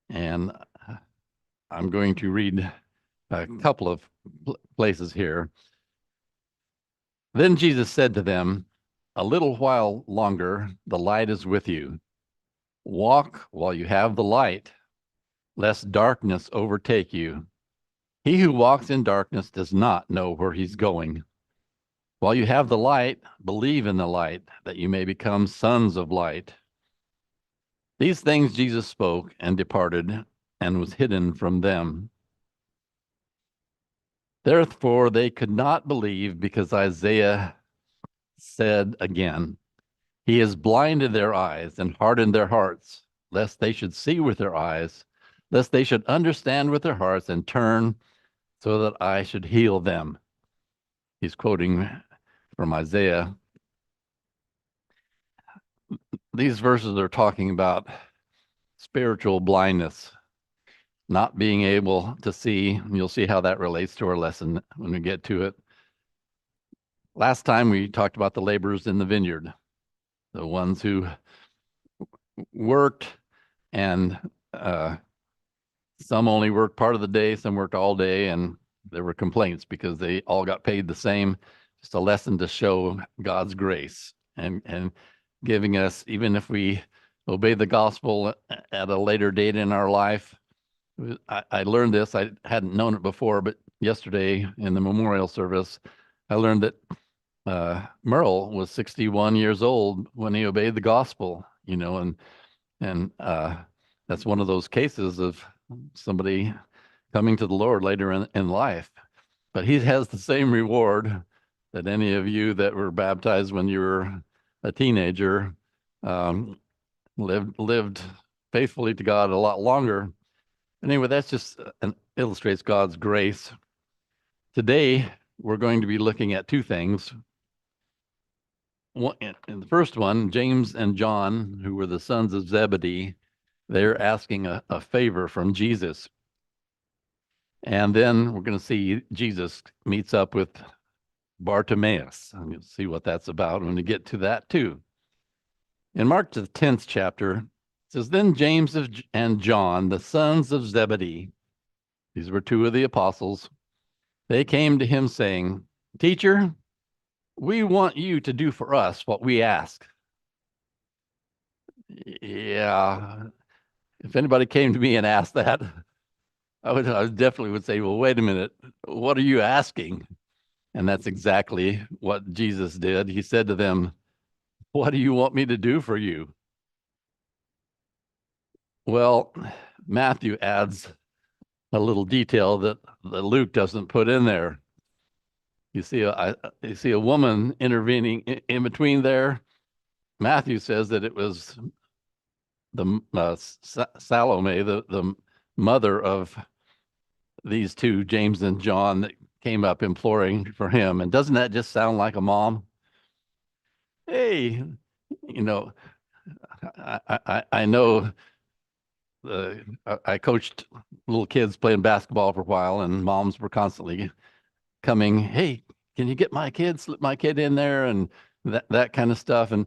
and I'm going to read a couple of places here. Then Jesus said to them, "A little while longer, the light is with you. Walk while you have the light, lest darkness overtake you. He who walks in darkness does not know where he's going. While you have the light, believe in the light, that you may become sons of light. These things Jesus spoke and departed, and was hidden from them. Therefore they could not believe, because Isaiah said again, He has blinded their eyes and hardened their hearts, lest they should see with their eyes, lest they should understand with their hearts and turn, so that I should heal them. He's quoting from Isaiah. These verses are talking about spiritual blindness, not being able to see. You'll see how that relates to our lesson when we get to it. Last time we talked about the laborers in the vineyard, the ones who worked, and some only worked part of the day, some worked all day, and there were complaints because they all got paid the same. Just a lesson to show God's grace and giving us, even if we obey the gospel at a later date in our life. I learned this. I hadn't known it before, but yesterday in the memorial service, I learned that Merle was 61 years old when he obeyed the gospel, and that's one of those cases of somebody coming to the Lord later in life. But he has the same reward that any of you that were baptized when you were a teenager lived faithfully to God a lot longer. Anyway, that's just illustrates God's grace. Today, we're going to be looking at two things. In the first one, James and John, who were the sons of Zebedee, they're asking a favor from Jesus. And then we're going to see Jesus meets up with Bartimaeus. And you'll see what that's about when we get to that too. In Mark the 10th chapter, it says, Then James and John, the sons of Zebedee, these were two of the apostles, they came to him saying, Teacher, we want you to do for us what we ask. Yeah, if anybody came to me and asked that, I definitely would say, well, wait a minute, what are you asking? And that's exactly what Jesus did. He said to them, what do you want me to do for you? Well, Matthew adds a little detail that Luke doesn't put in there. You see a woman intervening in between there. Matthew says that it was the Salome, the mother of these two, James and John, that came up imploring for him. And doesn't that just sound like a mom? Hey, I know I coached little kids playing basketball for a while, and moms were constantly coming, hey, can you get my kid, slip my kid in there, and that kind of stuff. And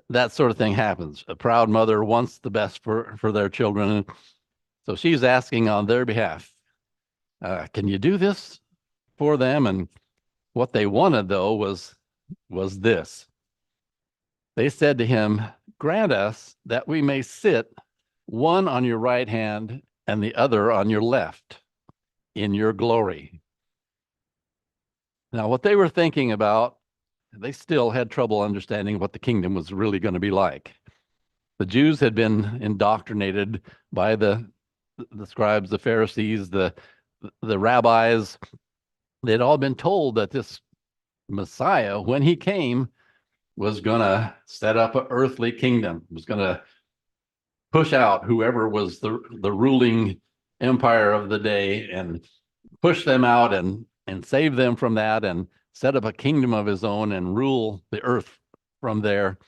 that sort of thing happens. A proud mother wants the best for their children. So she's asking on their behalf, can you do this for them? And what they wanted, though, was this. They said to him, grant us that we may sit one on your right hand and the other on your left in your glory. Now, what they were thinking about, they still had trouble understanding what the kingdom was really going to be like. The Jews had been indoctrinated by the scribes, the Pharisees, the rabbis. They'd all been told that this Messiah, when he came, was going to set up an earthly kingdom, was going to push out whoever was the ruling empire of the day and push them out and save them from that and set up a kingdom of his own and rule the earth from there.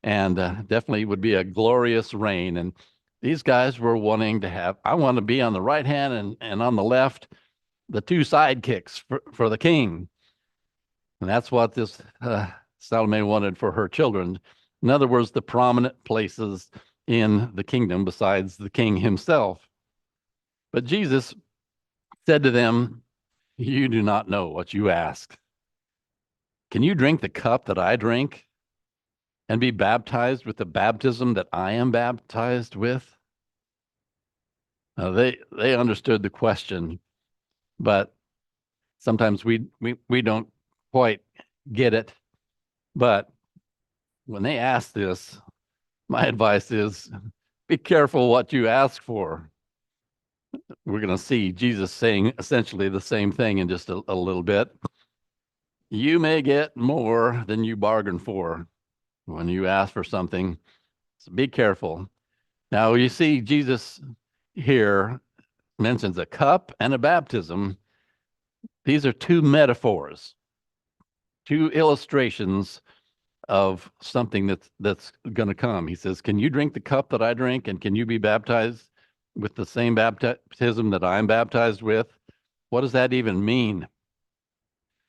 And definitely would be a glorious reign. And these guys were wanting to have, I want to be on the right hand and on the left, the two sidekicks for the king. And that's what this Salome wanted for her children. In other words, the prominent places in the kingdom besides the king himself. But Jesus said to them, you do not know what you ask. Can you drink the cup that I drink? and be baptized with the baptism that I am baptized with? They understood the question, but sometimes we don't quite get it. But when they ask this, my advice is be careful what you ask for. We're going to see Jesus saying essentially the same thing in just a little bit. You may get more than you bargain for when you ask for something. So be careful. Now, you see, Jesus here mentions a cup and a baptism. These are two metaphors, two illustrations of something that's going to come. He says, can you drink the cup that I drink, and can you be baptized with the same baptism that I'm baptized with? What does that even mean?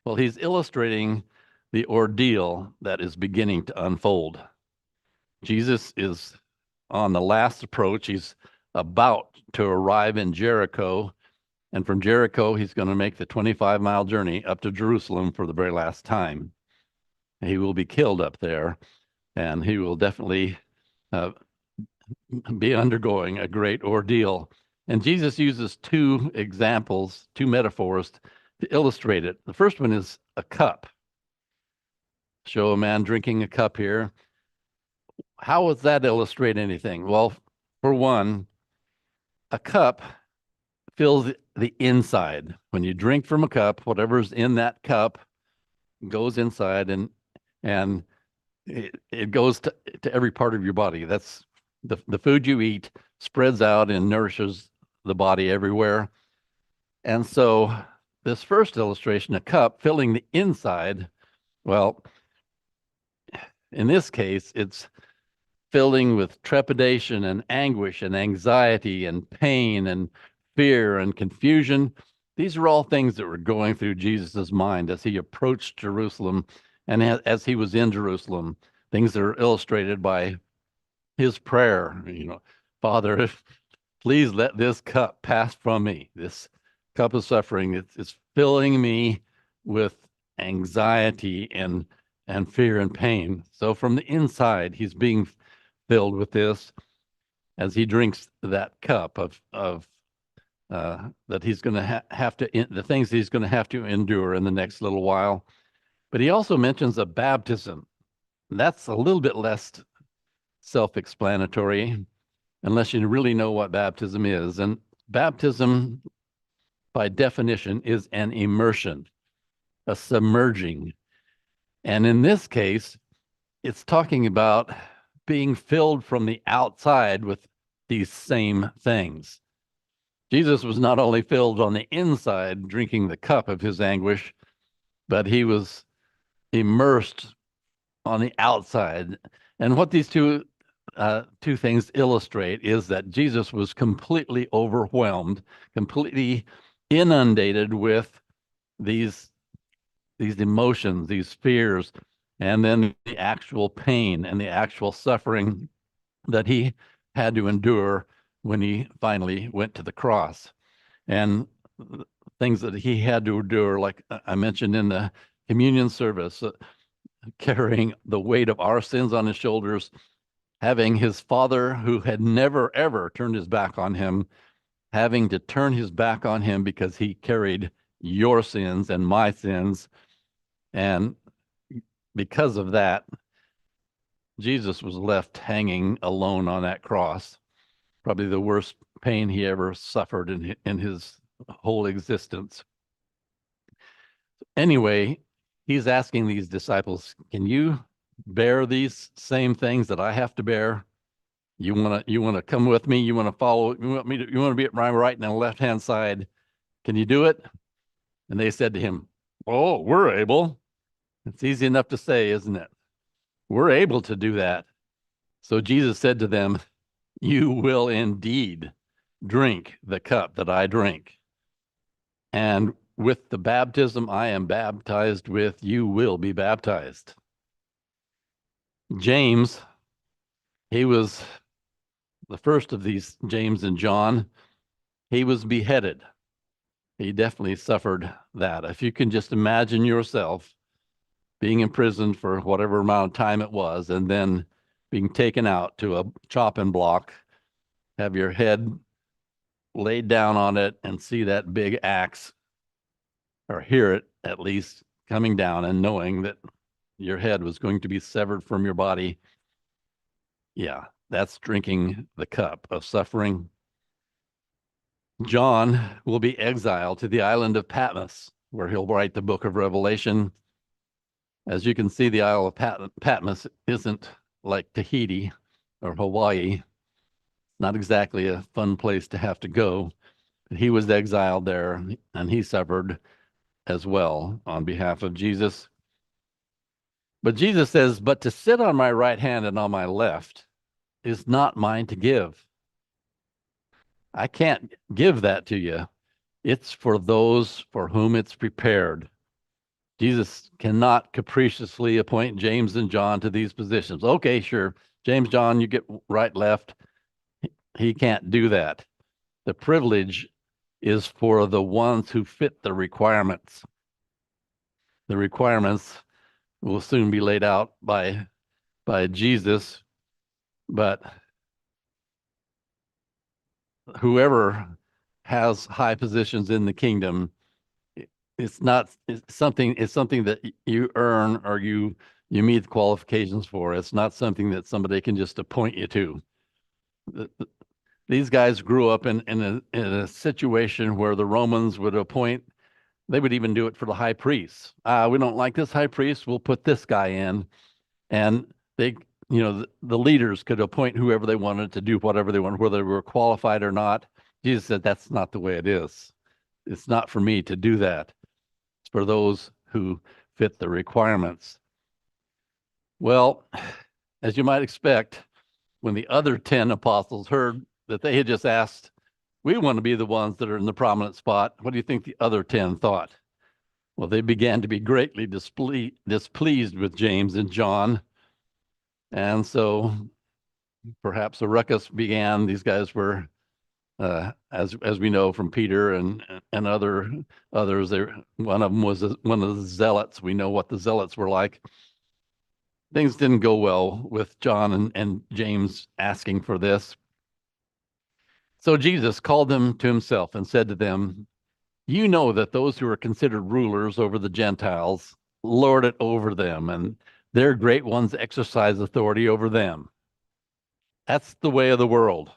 Well, he's illustrating the ordeal that is beginning to unfold. Jesus is on the last approach. He's about to arrive in Jericho, and from Jericho, he's going to make the 25-mile journey up to Jerusalem for the very last time. He will be killed up there, and he will definitely be undergoing a great ordeal. And Jesus uses two examples, two metaphors to illustrate it. The first one is a cup. Show a man drinking a cup here. How does that illustrate anything? Well, for one, a cup fills the inside. When you drink from a cup, whatever's in that cup goes inside, and it goes to every part of your body. That's the food you eat spreads out and nourishes the body everywhere. And so this first illustration, a cup filling the inside, well, in this case, it's filling with trepidation and anguish and anxiety and pain and fear and confusion. These are all things that were going through Jesus's mind as he approached Jerusalem and as he was in Jerusalem. Things that are illustrated by his prayer, Father, please let this cup pass from me. This cup of suffering, it's filling me with anxiety and fear and pain. So from the inside, he's being filled with this as he drinks that cup of that he's going to have to, the things he's going to have to endure in the next little while. But he also mentions a baptism. That's a little bit less self-explanatory unless you really know what baptism is. And baptism, by definition, is an immersion, a submerging. And in this case, it's talking about being filled from the outside with these same things. Jesus was not only filled on the inside, drinking the cup of his anguish, but he was immersed on the outside. And what these two things illustrate is that Jesus was completely overwhelmed, completely inundated with these emotions, these fears, and then the actual pain and the actual suffering that he had to endure when he finally went to the cross. And things that he had to endure, like I mentioned in the communion service, carrying the weight of our sins on his shoulders, having his Father, who had never, ever turned his back on him, having to turn his back on him because he carried your sins and my sins. And because of that, Jesus was left hanging alone on that cross, probably the worst pain he ever suffered in his whole existence. Anyway, he's asking these disciples, can you bear these same things that I have to bear? You want to come with me? You want to follow? You want to be at my right and the left-hand side? Can you do it? And they said to him, oh, we're able. It's easy enough to say, isn't it? We're able to do that. So Jesus said to them, you will indeed drink the cup that I drink. And with the baptism I am baptized with, you will be baptized. James, he was the first of these, James and John. He was beheaded. He definitely suffered that. If you can just imagine yourself being imprisoned for whatever amount of time it was, and then being taken out to a chopping block, have your head laid down on it and see that big axe, or hear it at least, coming down, and knowing that your head was going to be severed from your body. Yeah, that's drinking the cup of suffering. John will be exiled to the island of Patmos, where he'll write the book of Revelation. As you can see, the Isle of Patmos isn't like Tahiti or Hawaii. Not exactly a fun place to have to go. He was exiled there, and he suffered as well on behalf of Jesus. But Jesus says, "But to sit on my right hand and on my left is not mine to give." I can't give that to you. It's for those for whom it's prepared. Jesus cannot capriciously appoint James and John to these positions. Okay, sure. James, John, you get right, left. He can't do that. The privilege is for the ones who fit the requirements. The requirements will soon be laid out by Jesus, but whoever has high positions in the kingdom, it's something that you earn, or you meet the qualifications for. It's not something that somebody can just appoint you to. These guys grew up in a situation where the Romans would appoint. They would even do it for the high priests. We don't like this high priest, we'll put this guy in. And they, the leaders could appoint whoever they wanted to do whatever they wanted, whether they were qualified or not. Jesus said, that's not the way it is. It's not for me to do that. It's for those who fit the requirements. Well, as you might expect, when the other 10 apostles heard that they had just asked, we want to be the ones that are in the prominent spot, what do you think the other 10 thought? Well, they began to be greatly displeased with James and John. And so perhaps a ruckus began. These guys were, as we know from Peter and others, one of them was one of the zealots. We know what the zealots were like. Things didn't go well with John and James asking for this. So Jesus called them to himself and said to them, you know that those who are considered rulers over the Gentiles lord it over them, and their great ones exercise authority over them. That's the way of the world.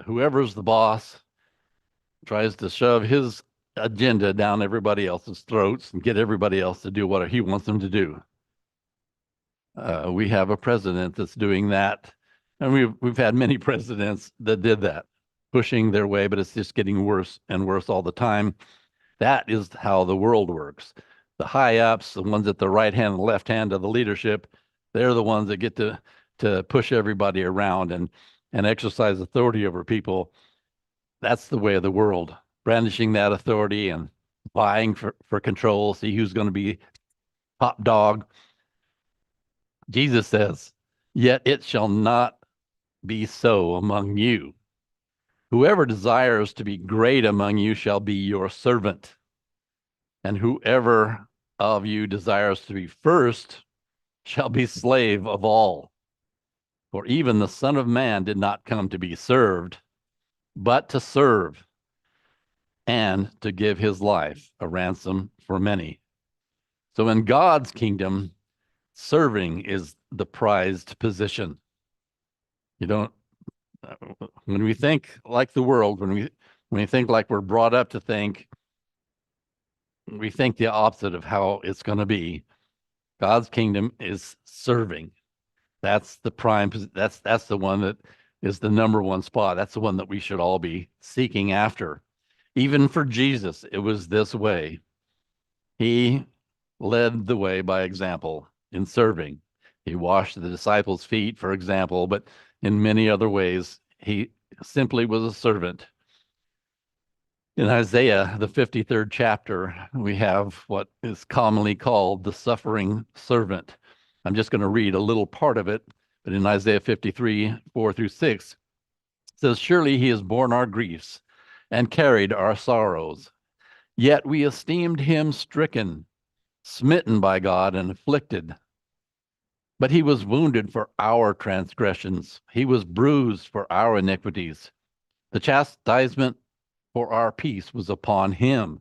Whoever's the boss tries to shove his agenda down everybody else's throats and get everybody else to do what he wants them to do. We have a president that's doing that, and we've had many presidents that did that, pushing their way, but it's just getting worse and worse all the time. That is how the world works. The high ups, the ones at the right hand and left hand of the leadership, they're the ones that get to push everybody around and exercise authority over people. That's the way of the world, brandishing that authority and vying for control, see who's going to be top dog. Jesus says, yet it shall not be so among you. Whoever desires to be great among you shall be your servant. And whoever of you desires to be first shall be slave of all. For even the Son of Man did not come to be served, but to serve, and to give his life a ransom for many. So in God's kingdom, serving is the prized position. You don't, when we think like the world, when we think like we're brought up to think, we think the opposite of how it's going to be. God's kingdom is serving. That's the prime. That's the one that is the number one spot. That's the one that we should all be seeking after. Even for Jesus, it was this way. He led the way by example in serving. He washed the disciples' feet, for example, but in many other ways, he simply was a servant. In Isaiah, the 53rd chapter, we have what is commonly called the suffering servant. I'm just going to read a little part of it, but in Isaiah 53, 4-6, it says, surely he has borne our griefs and carried our sorrows, yet we esteemed him stricken, smitten by God and afflicted. But he was wounded for our transgressions. He was bruised for our iniquities. The chastisement for our peace was upon him,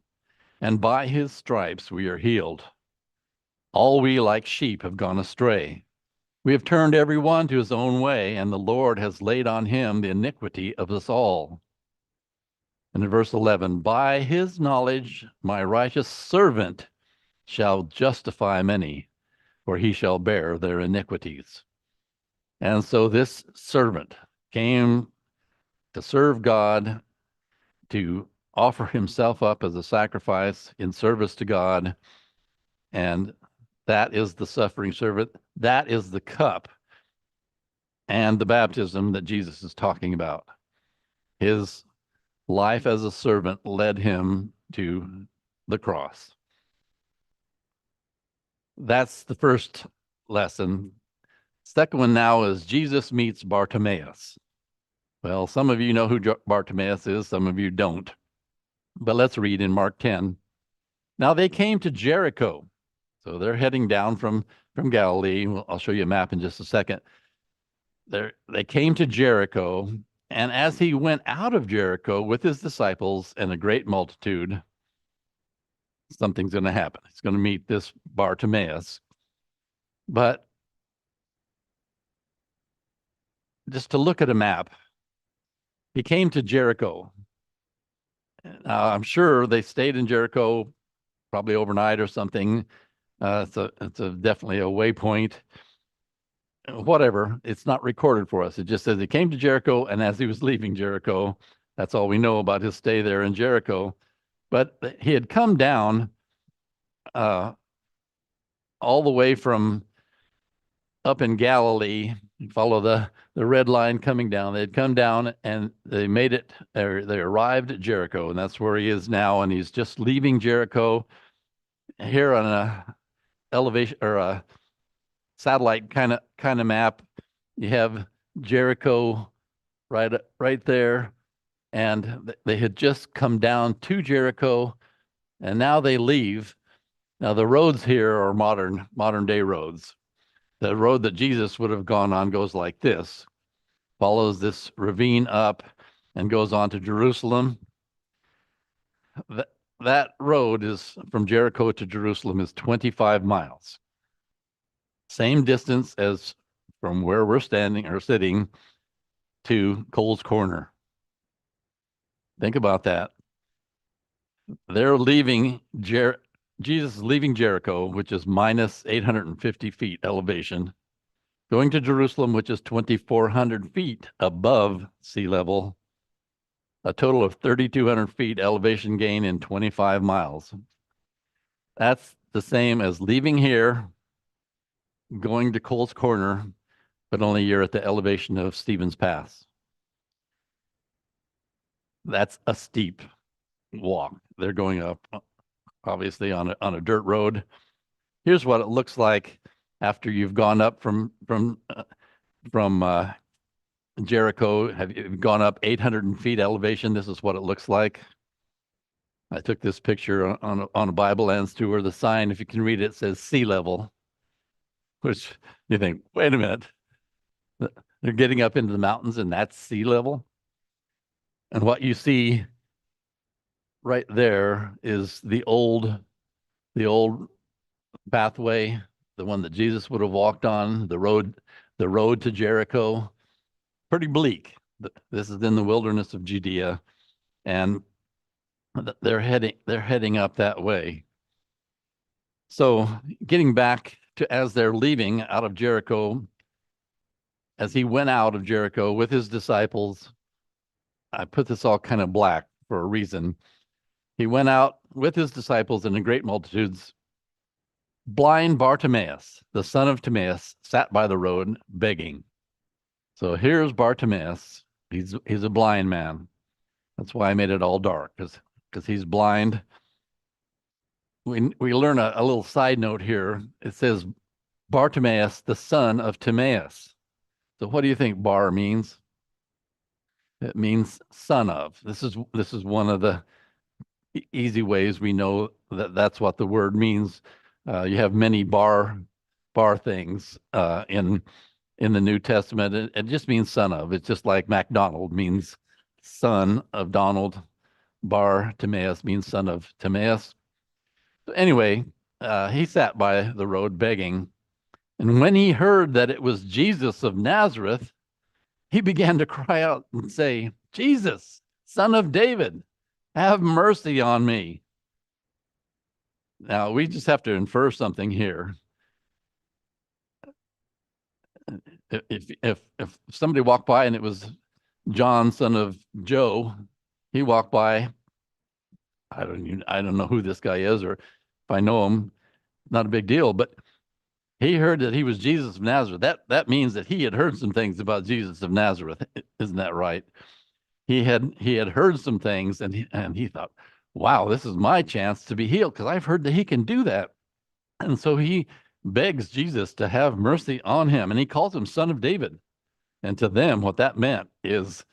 and by his stripes we are healed. All we like sheep have gone astray. We have turned every one to his own way, and the Lord has laid on him the iniquity of us all. And in verse 11, by his knowledge my righteous servant shall justify many, for he shall bear their iniquities. And so this servant came to serve God, to offer himself up as a sacrifice in service to God. And that is the suffering servant. That is the cup and the baptism that Jesus is talking about. His life as a servant led him to the cross. That's the first lesson. Second one now is Jesus meets Bartimaeus. Well, some of you know who Bartimaeus is, some of you don't. But let's read in Mark 10. Now they came to Jericho. So they're heading down from Galilee. Well, I'll show you a map in just a second. They came to Jericho, and as he went out of Jericho with his disciples and a great multitude, something's going to happen. He's going to meet this Bartimaeus. But just to look at a map, he came to Jericho. I'm sure they stayed in Jericho probably overnight or something. It's definitely a waypoint. Whatever, it's not recorded for us. It just says he came to Jericho, and as he was leaving Jericho, that's all we know about his stay there in Jericho. But he had come down all the way from up in Galilee. You follow the red line coming down. They had come down and they made it, they arrived at Jericho, and that's where he is now. And he's just leaving Jericho. Here on a elevation or a satellite kind of map, you have Jericho right there, and they had just come down to Jericho, and now they leave. Now the roads here are modern day roads. The road that Jesus would have gone on goes like this, follows this ravine up and goes on to Jerusalem. That road is from Jericho to Jerusalem is 25 miles. Same distance as from where we're standing or sitting to Cole's Corner. Think about that. They're leaving Jesus is leaving Jericho, which is minus 850 feet elevation, going to Jerusalem, which is 2,400 feet above sea level, a total of 3,200 feet elevation gain in 25 miles. That's the same as leaving here, going to Cole's Corner, but only you're at the elevation of Stevens Pass. That's a steep walk. They're going up, obviously, on a dirt road. Here's what it looks like after you've gone up from Jericho. Have you gone up 800 feet elevation? This is what it looks like. I took this picture on a Bible Lands tour. The sign, if you can read it, says sea level, which you think, wait a minute, they're getting up into the mountains and that's sea level? And what you see right there is the old pathway, the one that Jesus would have walked on, the road to Jericho. Pretty bleak. This is in the wilderness of Judea, and they're heading up that way. So getting back to as they're leaving out of Jericho, as he went out of Jericho with his disciples, I put this all kind of black for a reason. He went out with his disciples and in great multitudes. Blind Bartimaeus, the son of Timaeus, sat by the road begging. So here's Bartimaeus. He's a blind man. That's why I made it all dark, because he's blind. We learn a little side note here. It says Bartimaeus, the son of Timaeus. So what do you think bar means? It means son of. This is one of the easy ways we know that that's what the word means. You have many bar things in the New Testament. It just means son of. It's just like MacDonald means son of Donald. Bartimaeus means son of Timaeus. So anyway, he sat by the road begging. And when he heard that it was Jesus of Nazareth, he began to cry out and say, Jesus, son of David, have mercy on me. Now, we just have to infer something here. If somebody walked by and it was John, son of Joe, he walked by. I don't know who this guy is, or if I know him, not a big deal. But he heard that he was Jesus of Nazareth. That means that he had heard some things about Jesus of Nazareth. Isn't that right? He had heard some things, and he thought, wow, this is my chance to be healed, because I've heard that he can do that. And so he begs Jesus to have mercy on him, and he calls him son of David. And to them, what that meant is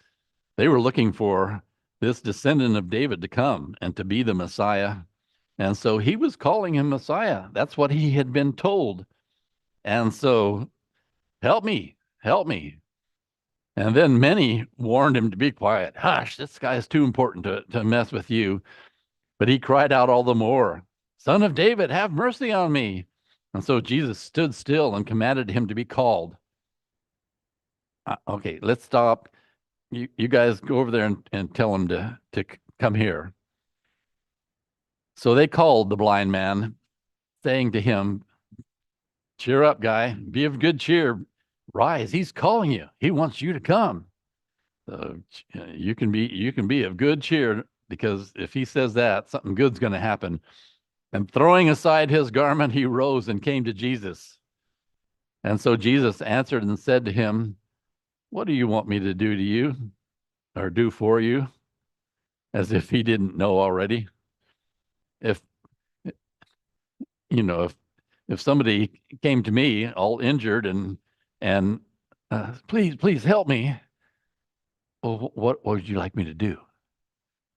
they were looking for this descendant of David to come and to be the Messiah. And so he was calling him Messiah. That's what he had been told. And so, help me, help me. And then many warned him to be quiet. Hush, this guy is too important to mess with you. But he cried out all the more, Son of David, have mercy on me. And so Jesus stood still and commanded him to be called. Okay, let's stop. You guys go over there and tell him to come here. So they called the blind man, saying to him, cheer up, guy. Be of good cheer. Rise. He's calling you. He wants you to come. You can be of good cheer, because if he says that, something good's going to happen. And throwing aside his garment, he rose and came to Jesus. And so Jesus answered and said to him, what do you want me to do to you, or do for you? As if he didn't know already. If somebody came to me all injured and please help me, well, what would you like me to do?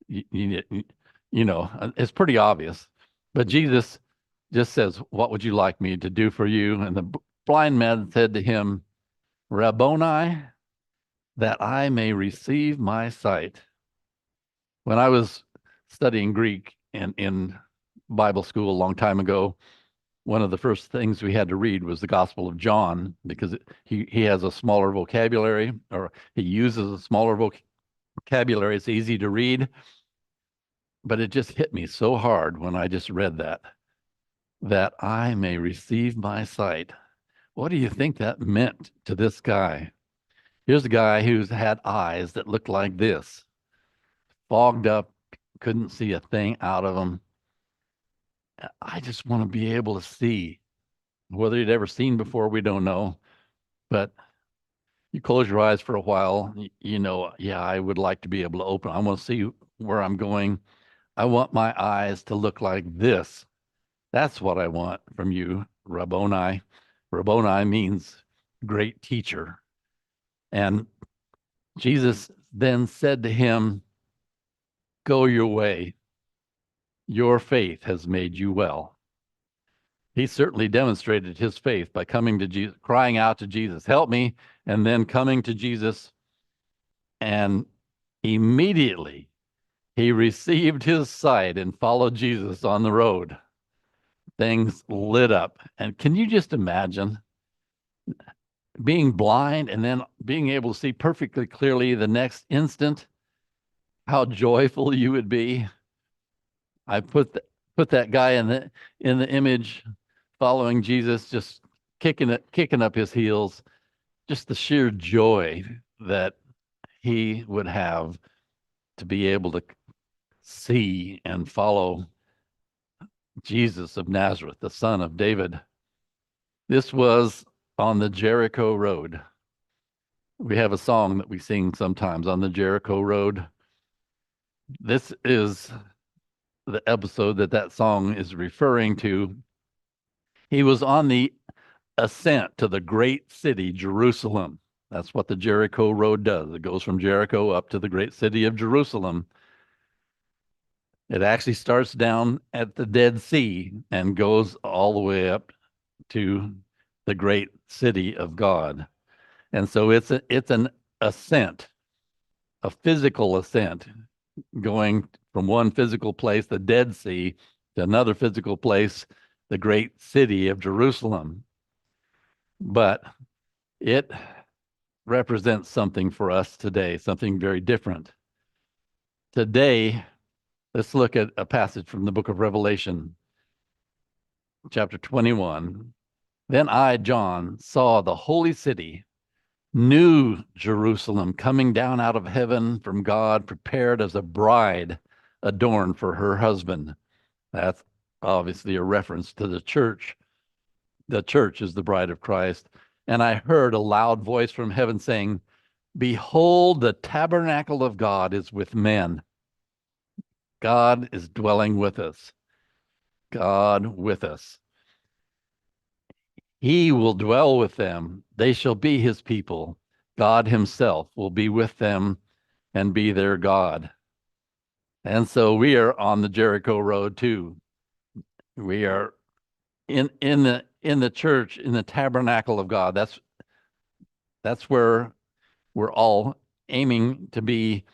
It's pretty obvious. But Jesus just says, what would you like me to do for you? And the blind man said to him, Rabboni, that I may receive my sight. When I was studying Greek in Bible school a long time ago, one of the first things we had to read was the Gospel of John, because he has a smaller vocabulary, or he uses a smaller vocabulary. It's easy to read. But it just hit me so hard when I just read that I may receive my sight. What do you think that meant to this guy? Here's a guy who's had eyes that looked like this, fogged up, couldn't see a thing out of them. I just want to be able to see. Whether he'd ever seen before, we don't know. But you close your eyes for a while, yeah, I would like to be able to open. I want to see where I'm going. I want my eyes to look like this. That's what I want from you, Rabboni. Rabboni means great teacher. And Jesus then said to him, go your way. Your faith has made you well. He certainly demonstrated his faith by coming to Jesus, crying out to Jesus, help me, and then coming to Jesus. And immediately he received his sight and followed Jesus on the road. Things lit up. And can you just imagine being blind and then being able to see perfectly clearly the next instant? How joyful you would be. I put that guy in the image, following Jesus, just kicking up his heels, just the sheer joy that he would have to be able to see and follow Jesus of Nazareth, the son of David. This was on the Jericho Road. We have a song that we sing sometimes, on the Jericho Road. This is the episode that song is referring to. He was on the ascent to the great city, Jerusalem. That's what the Jericho Road does. It goes from Jericho up to the great city of Jerusalem. It actually starts down at the Dead Sea and goes all the way up to the great city of God. And so it's an ascent, a physical ascent, going from one physical place, the Dead Sea, to another physical place, the great city of Jerusalem. But it represents something for us today, something very different. Today, let's look at a passage from the book of Revelation, chapter 21. Then I, John, saw the holy city, New Jerusalem, coming down out of heaven from God, prepared as a bride adorned for her husband. That's obviously a reference to the church. The church is the bride of Christ. And I heard a loud voice from heaven saying, "Behold, the tabernacle of God is with men." God is dwelling with us. God with us. He will dwell with them. They shall be his people. God himself will be with them and be their God. And so we are on the Jericho road too. We are in the church, in the tabernacle of God. That's where we're all aiming to be.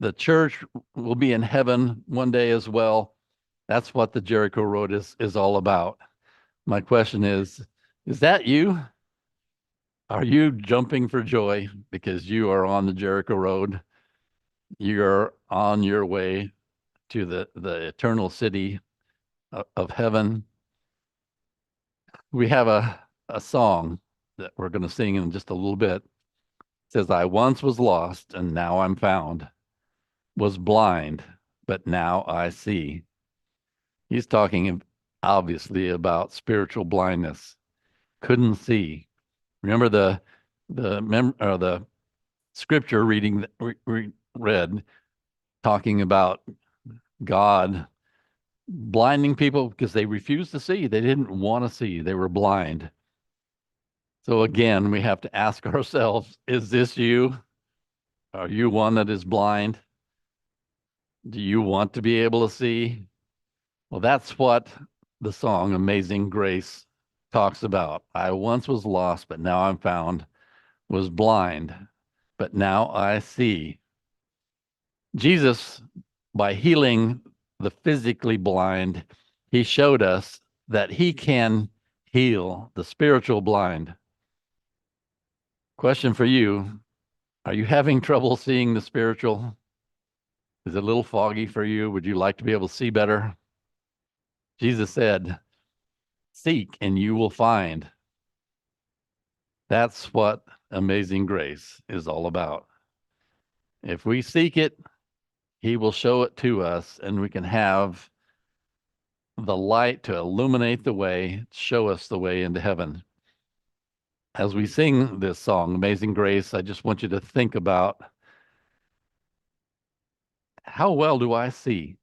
The church will be in heaven one day as well. That's what the Jericho road is all about. My question is that you? Are you jumping for joy because you are on the Jericho road? You're on your way to the eternal city of heaven. We have a song that we're going to sing in just a little bit. It says, "I once was lost and now I'm found, was blind, but now I see." He's talking obviously about spiritual blindness. Couldn't see. Remember the scripture reading that we read, talking about God blinding people because they refused to see. They didn't want to see. They were blind. So again, we have to ask ourselves, is this you? Are you one that is blind? Do you want to be able to see? Well, that's what the song Amazing Grace talks about. I once was lost, but now I'm found, was blind, but now I see. Jesus, by healing the physically blind, he showed us that he can heal the spiritual blind. Question for you: are you having trouble seeing the spiritual? Is it a little foggy for you? Would you like to be able to see better? Jesus said, "Seek and you will find." That's what Amazing Grace is all about. If we seek it, he will show it to us, and we can have the light to illuminate the way, show us the way into heaven. As we sing this song, Amazing Grace, I just want you to think about, how well do I see?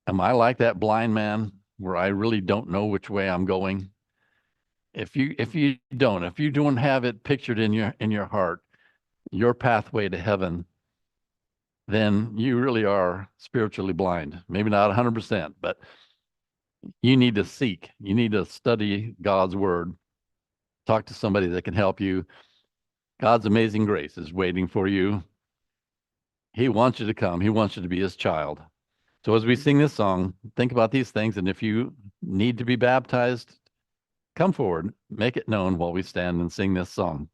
Am I like that blind man where I really don't know which way I'm going? If you don't have it pictured in your heart, your pathway to heaven, then you really are spiritually blind. Maybe not 100%, but you need to seek. You need to study God's word. Talk to somebody that can help you. God's amazing grace is waiting for you. He wants you to come. He wants you to be his child. So as we sing this song, think about these things. And if you need to be baptized, come forward, make it known while we stand and sing this song.